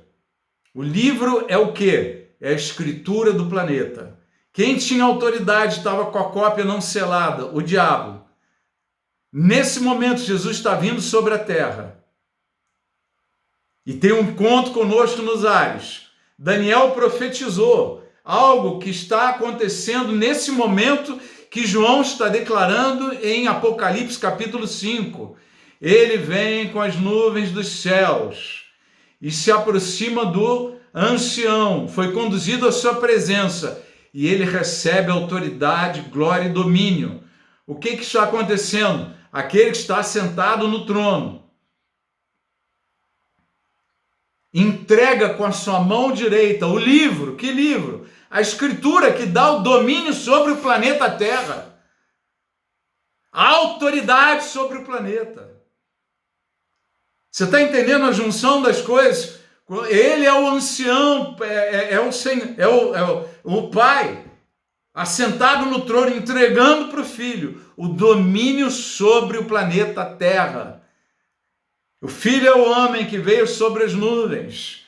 o livro é o quê? É a escritura do planeta. Quem tinha autoridade estava com a cópia não selada, o diabo. Nesse momento, Jesus está vindo sobre a terra e tem um encontro conosco nos ares. Daniel profetizou algo que está acontecendo nesse momento que João está declarando em Apocalipse capítulo 5. Ele vem com as nuvens dos céus e se aproxima do ancião, foi conduzido à sua presença e ele recebe autoridade, glória e domínio. O que está acontecendo? Aquele que está sentado no trono entrega com a sua mão direita o livro. Que livro? A escritura que dá o domínio sobre o planeta Terra. A autoridade sobre o planeta. Você está entendendo a junção das coisas? Ele é o ancião, o pai, assentado no trono, entregando para o filho o domínio sobre o planeta Terra. O filho é o homem que veio sobre as nuvens,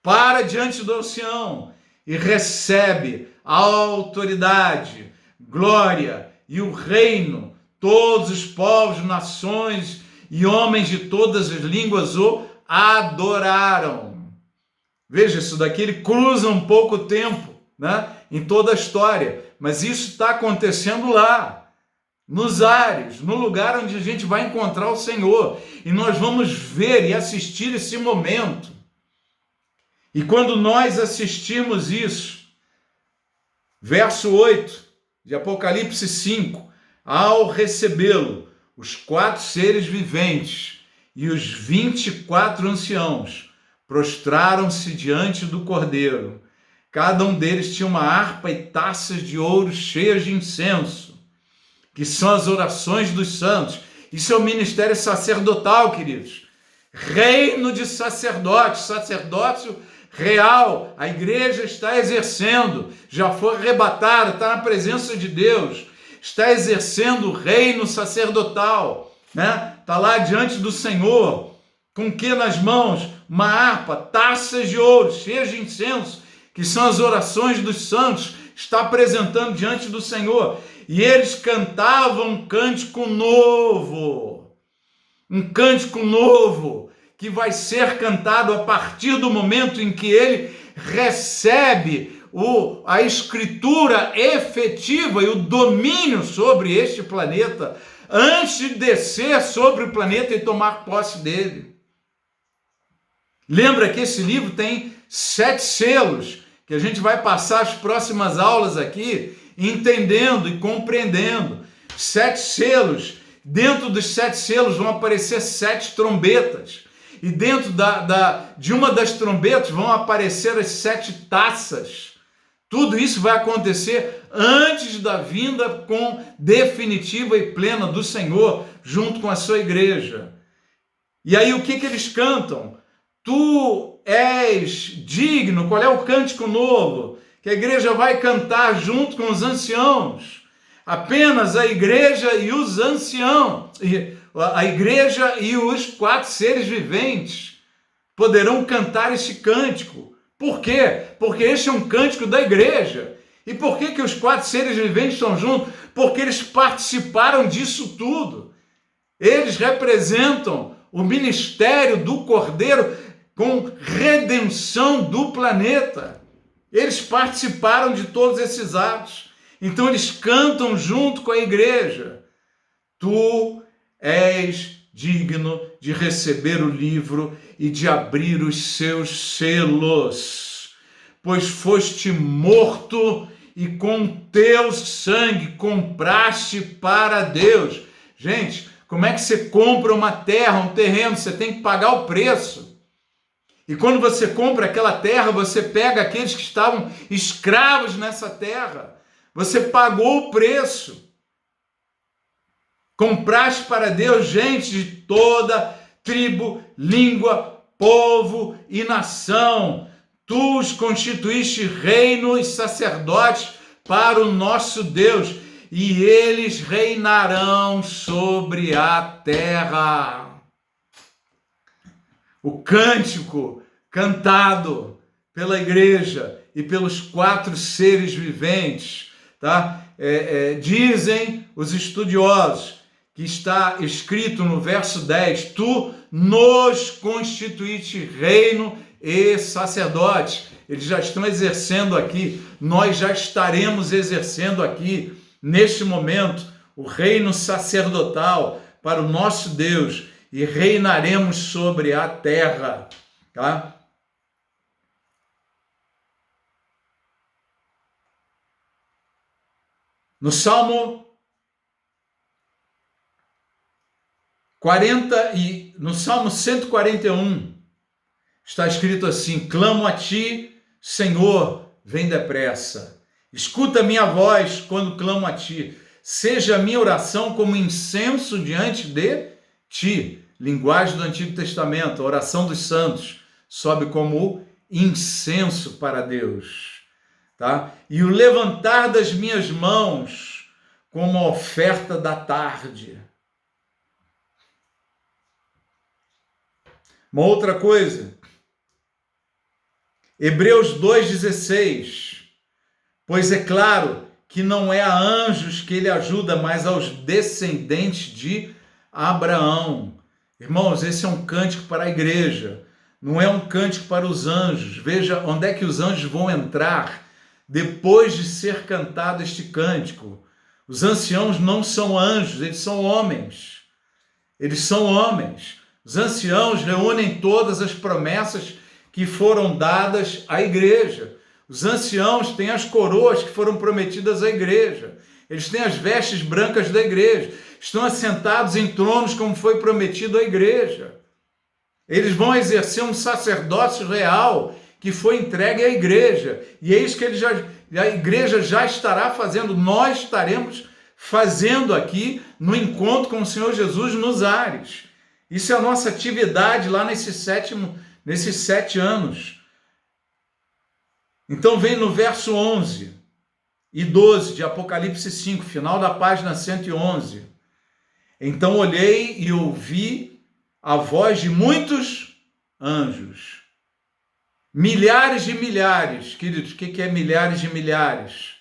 para diante do ancião e recebe a autoridade, glória e o reino. Todos os povos, nações e homens de todas as línguas o adoraram. Veja, isso daqui ele cruza um pouco o tempo, né? Em toda a história, mas isso está acontecendo lá, nos ares, no lugar onde a gente vai encontrar o Senhor, e nós vamos ver e assistir esse momento. E quando nós assistimos isso, verso 8 de Apocalipse 5, ao recebê-lo, os 4 seres viventes e os 24 anciãos prostraram-se diante do Cordeiro. Cada um deles tinha uma harpa e taças de ouro cheias de incenso, que são as orações dos santos. Isso é o ministério sacerdotal, queridos. Reino de sacerdotes, sacerdócio real. A igreja está exercendo, já foi arrebatada, está na presença de Deus, está exercendo o reino sacerdotal, né? Está lá diante do Senhor, com o que nas mãos? Uma harpa, taças de ouro cheias de incenso, que são as orações dos santos, está apresentando diante do Senhor. E eles cantavam um cântico novo, que vai ser cantado a partir do momento em que ele recebe a escritura efetiva e o domínio sobre este planeta, antes de descer sobre o planeta e tomar posse dele. Lembra que esse livro tem 7 selos, que a gente vai passar as próximas aulas aqui, entendendo e compreendendo. 7 selos. Dentro dos 7 selos vão aparecer 7 trombetas. E dentro de uma das trombetas vão aparecer as 7 taças. Tudo isso vai acontecer antes da vinda definitiva e plena do Senhor, junto com a sua igreja. E aí o que eles cantam? Tu és digno. Qual é o cântico novo que a igreja vai cantar junto com os anciãos? Apenas a igreja e os anciãos, a igreja e os 4 seres viventes poderão cantar esse cântico. Por quê? Porque este é um cântico da igreja. E por que os 4 seres viventes estão juntos? Porque eles participaram disso tudo. Eles representam o ministério do Cordeiro com redenção do planeta. Eles participaram de todos esses atos. Então eles cantam junto com a igreja. Tu és digno de receber o livro e de abrir os seus selos, pois foste morto e com teu sangue compraste para Deus. Gente, como é que você compra uma terra, um terreno? Você tem que pagar o preço. E quando você compra aquela terra, você pega aqueles que estavam escravos nessa terra. Você pagou o preço. Compraste para Deus gente de toda tribo, língua, povo e nação. Tu os constituíste reino e sacerdotes para o nosso Deus, e eles reinarão sobre a terra. O cântico cantado pela igreja e pelos 4 seres viventes, tá? Dizem os estudiosos que está escrito no verso 10, tu nos constituíste reino e sacerdote. Eles já estão exercendo aqui, nós já estaremos exercendo aqui, neste momento, o reino sacerdotal para o nosso Deus e reinaremos sobre a terra, tá? No Salmo 141, está escrito assim, clamo a ti, Senhor, vem depressa. Escuta a minha voz quando clamo a ti. Seja a minha oração como incenso diante de ti. Linguagem do Antigo Testamento, a oração dos santos, sobe como incenso para Deus. Tá? E o levantar das minhas mãos como a oferta da tarde. Uma outra coisa, Hebreus 2,16, pois é claro que não é a anjos que ele ajuda, mas aos descendentes de Abraão. Irmãos, esse é um cântico para a igreja, não é um cântico para os anjos. Veja onde é que os anjos vão entrar depois de ser cantado este cântico. Os anciãos não são anjos, eles são homens. Eles são homens. Os anciãos reúnem todas as promessas que foram dadas à igreja. Os anciãos têm as coroas que foram prometidas à igreja. Eles têm as vestes brancas da igreja. Estão assentados em tronos como foi prometido à igreja. Eles vão exercer um sacerdócio real que foi entregue à igreja. E é isso que a igreja já estará fazendo. Nós estaremos fazendo aqui no encontro com o Senhor Jesus nos ares. Isso é a nossa atividade lá nesses 7 anos. Então vem no verso 11 e 12 de Apocalipse 5, final da página 111. Então olhei e ouvi a voz de muitos anjos. Milhares de milhares. Queridos, o que é milhares de milhares?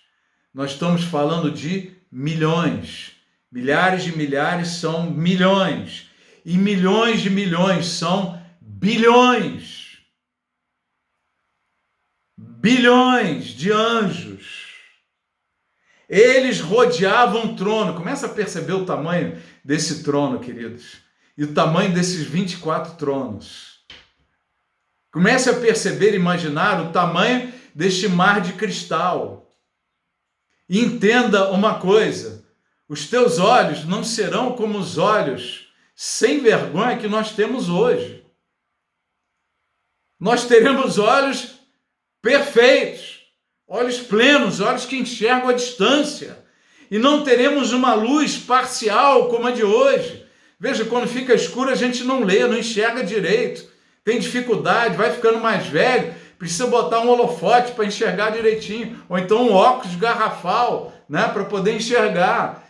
Nós estamos falando de milhões. Milhares de milhares são milhões. E milhões de milhões são bilhões. Bilhões de anjos. Eles rodeavam o trono. Começa a perceber o tamanho desse trono, queridos. E o tamanho desses 24 tronos. Comece a perceber, imaginar o tamanho deste mar de cristal. E entenda uma coisa. Os teus olhos não serão como os olhos sem vergonha que nós temos hoje. Nós teremos olhos perfeitos, olhos plenos, olhos que enxergam a distância. E não teremos uma luz parcial como a de hoje. Veja, quando fica escuro a gente não lê, não enxerga direito. Tem dificuldade, vai ficando mais velho, precisa botar um holofote para enxergar direitinho. Ou então um óculos garrafal, né, para poder enxergar.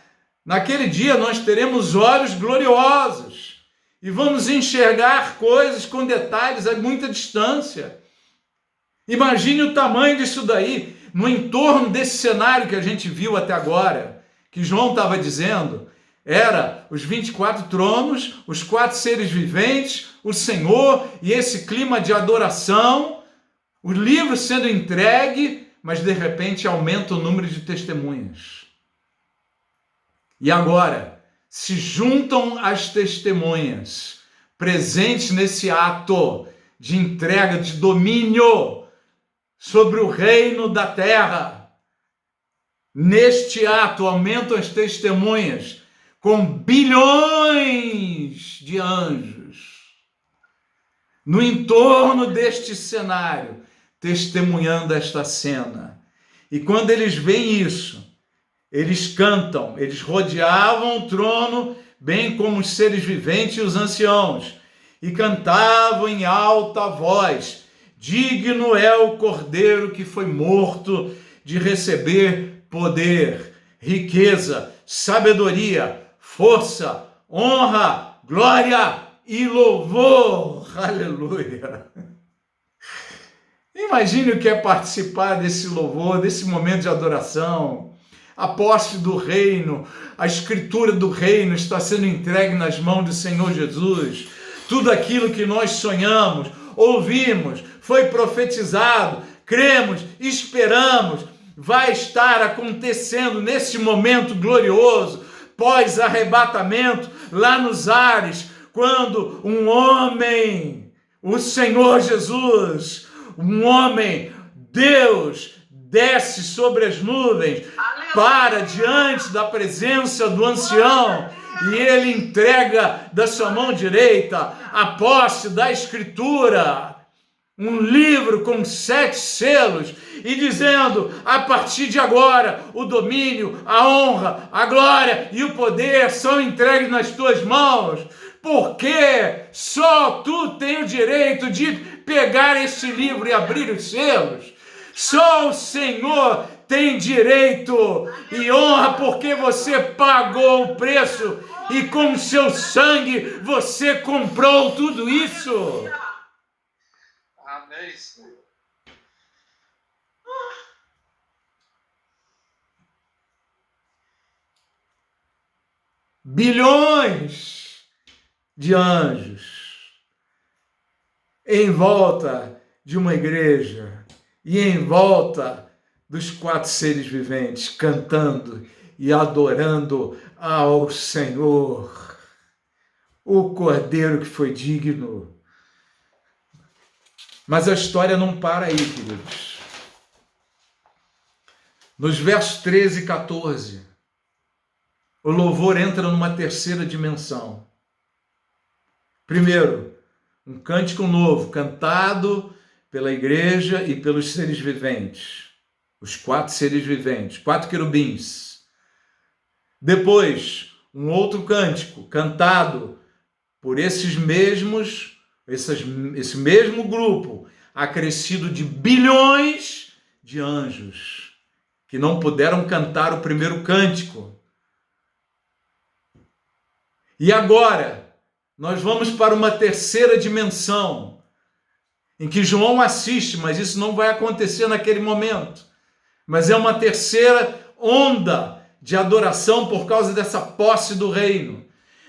Naquele dia nós teremos olhos gloriosos e vamos enxergar coisas com detalhes a muita distância. Imagine o tamanho disso daí, no entorno desse cenário que a gente viu até agora, que João estava dizendo, era os 24 tronos, os 4 seres viventes, o Senhor e esse clima de adoração, o livro sendo entregue, mas de repente aumenta o número de testemunhas. E agora, se juntam as testemunhas presentes nesse ato de entrega, de domínio sobre o reino da terra. Neste ato, aumentam as testemunhas com bilhões de anjos no entorno deste cenário, testemunhando esta cena. E quando eles veem isso, eles cantam, eles rodeavam o trono, bem como os seres viventes e os anciãos, e cantavam em alta voz: digno é o Cordeiro que foi morto de receber poder, riqueza, sabedoria, força, honra, glória e louvor. Aleluia! Imagine o que é participar desse louvor, desse momento de adoração. A posse do reino, a escritura do reino está sendo entregue nas mãos do Senhor Jesus. Tudo aquilo que nós sonhamos, ouvimos, foi profetizado, cremos, esperamos, vai estar acontecendo nesse momento glorioso, pós-arrebatamento, lá nos ares, quando um homem, o Senhor Jesus, um homem, Deus, desce sobre as nuvens, para diante da presença do ancião, e ele entrega da sua mão direita a posse da escritura, um livro com 7 selos, e dizendo: a partir de agora, o domínio, a honra, a glória e o poder são entregues nas tuas mãos, porque só tu tem o direito de pegar este livro e abrir os selos. Só o Senhor tem direito e honra, porque você pagou o preço e com o seu sangue você comprou tudo isso. Amém, Senhor. Bilhões de anjos em volta de uma igreja e em volta dos 4 seres viventes, cantando e adorando ao Senhor, o Cordeiro que foi digno. Mas a história não para aí, queridos. Nos versos 13 e 14, o louvor entra numa terceira dimensão. Primeiro, um cântico novo, cantado pela igreja e pelos seres viventes. Os 4 seres viventes, 4 querubins. Depois, um outro cântico, cantado por esse mesmo grupo, acrescido de bilhões de anjos, que não puderam cantar o primeiro cântico. E agora, nós vamos para uma terceira dimensão, em que João assiste, mas isso não vai acontecer naquele momento. Mas é uma terceira onda de adoração por causa dessa posse do reino.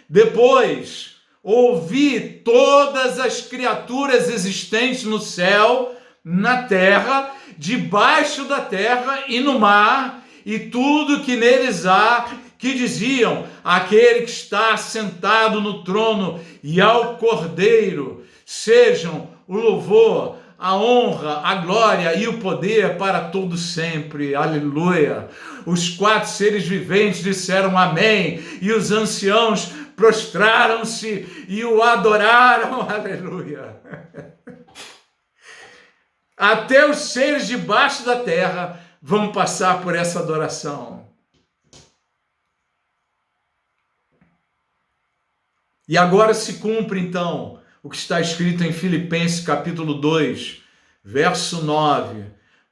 Depois, ouvi todas as criaturas existentes no céu, na terra, debaixo da terra e no mar, e tudo que neles há, que diziam: aquele que está sentado no trono e ao Cordeiro, sejam o louvor, a honra, a glória e o poder para todo sempre. Aleluia! Os 4 seres viventes disseram amém, e os anciãos prostraram-se e o adoraram. Aleluia! Até os seres debaixo da terra vão passar por essa adoração. E agora se cumpre, então, o que está escrito em Filipenses capítulo 2, verso 9.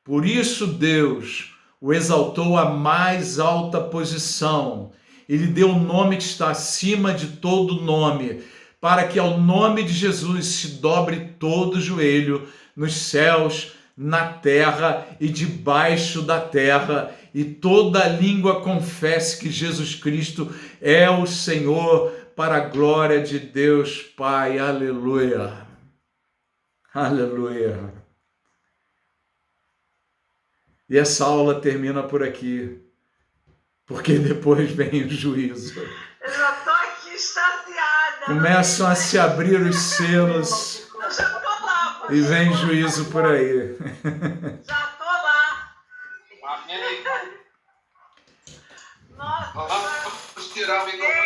Por isso Deus o exaltou à mais alta posição. Ele deu um nome que está acima de todo nome, para que ao nome de Jesus se dobre todo joelho nos céus, na terra e debaixo da terra, e toda língua confesse que Jesus Cristo é o Senhor, para a glória de Deus Pai. Aleluia! Aleluia! E essa aula termina por aqui, porque depois vem o juízo. Eu já estou aqui extasiada. Começam a se abrir os selos Eu já estou lá. e vem juízo por aí. Já estou lá. Amém. Nossa. Vamos tirar o microfone.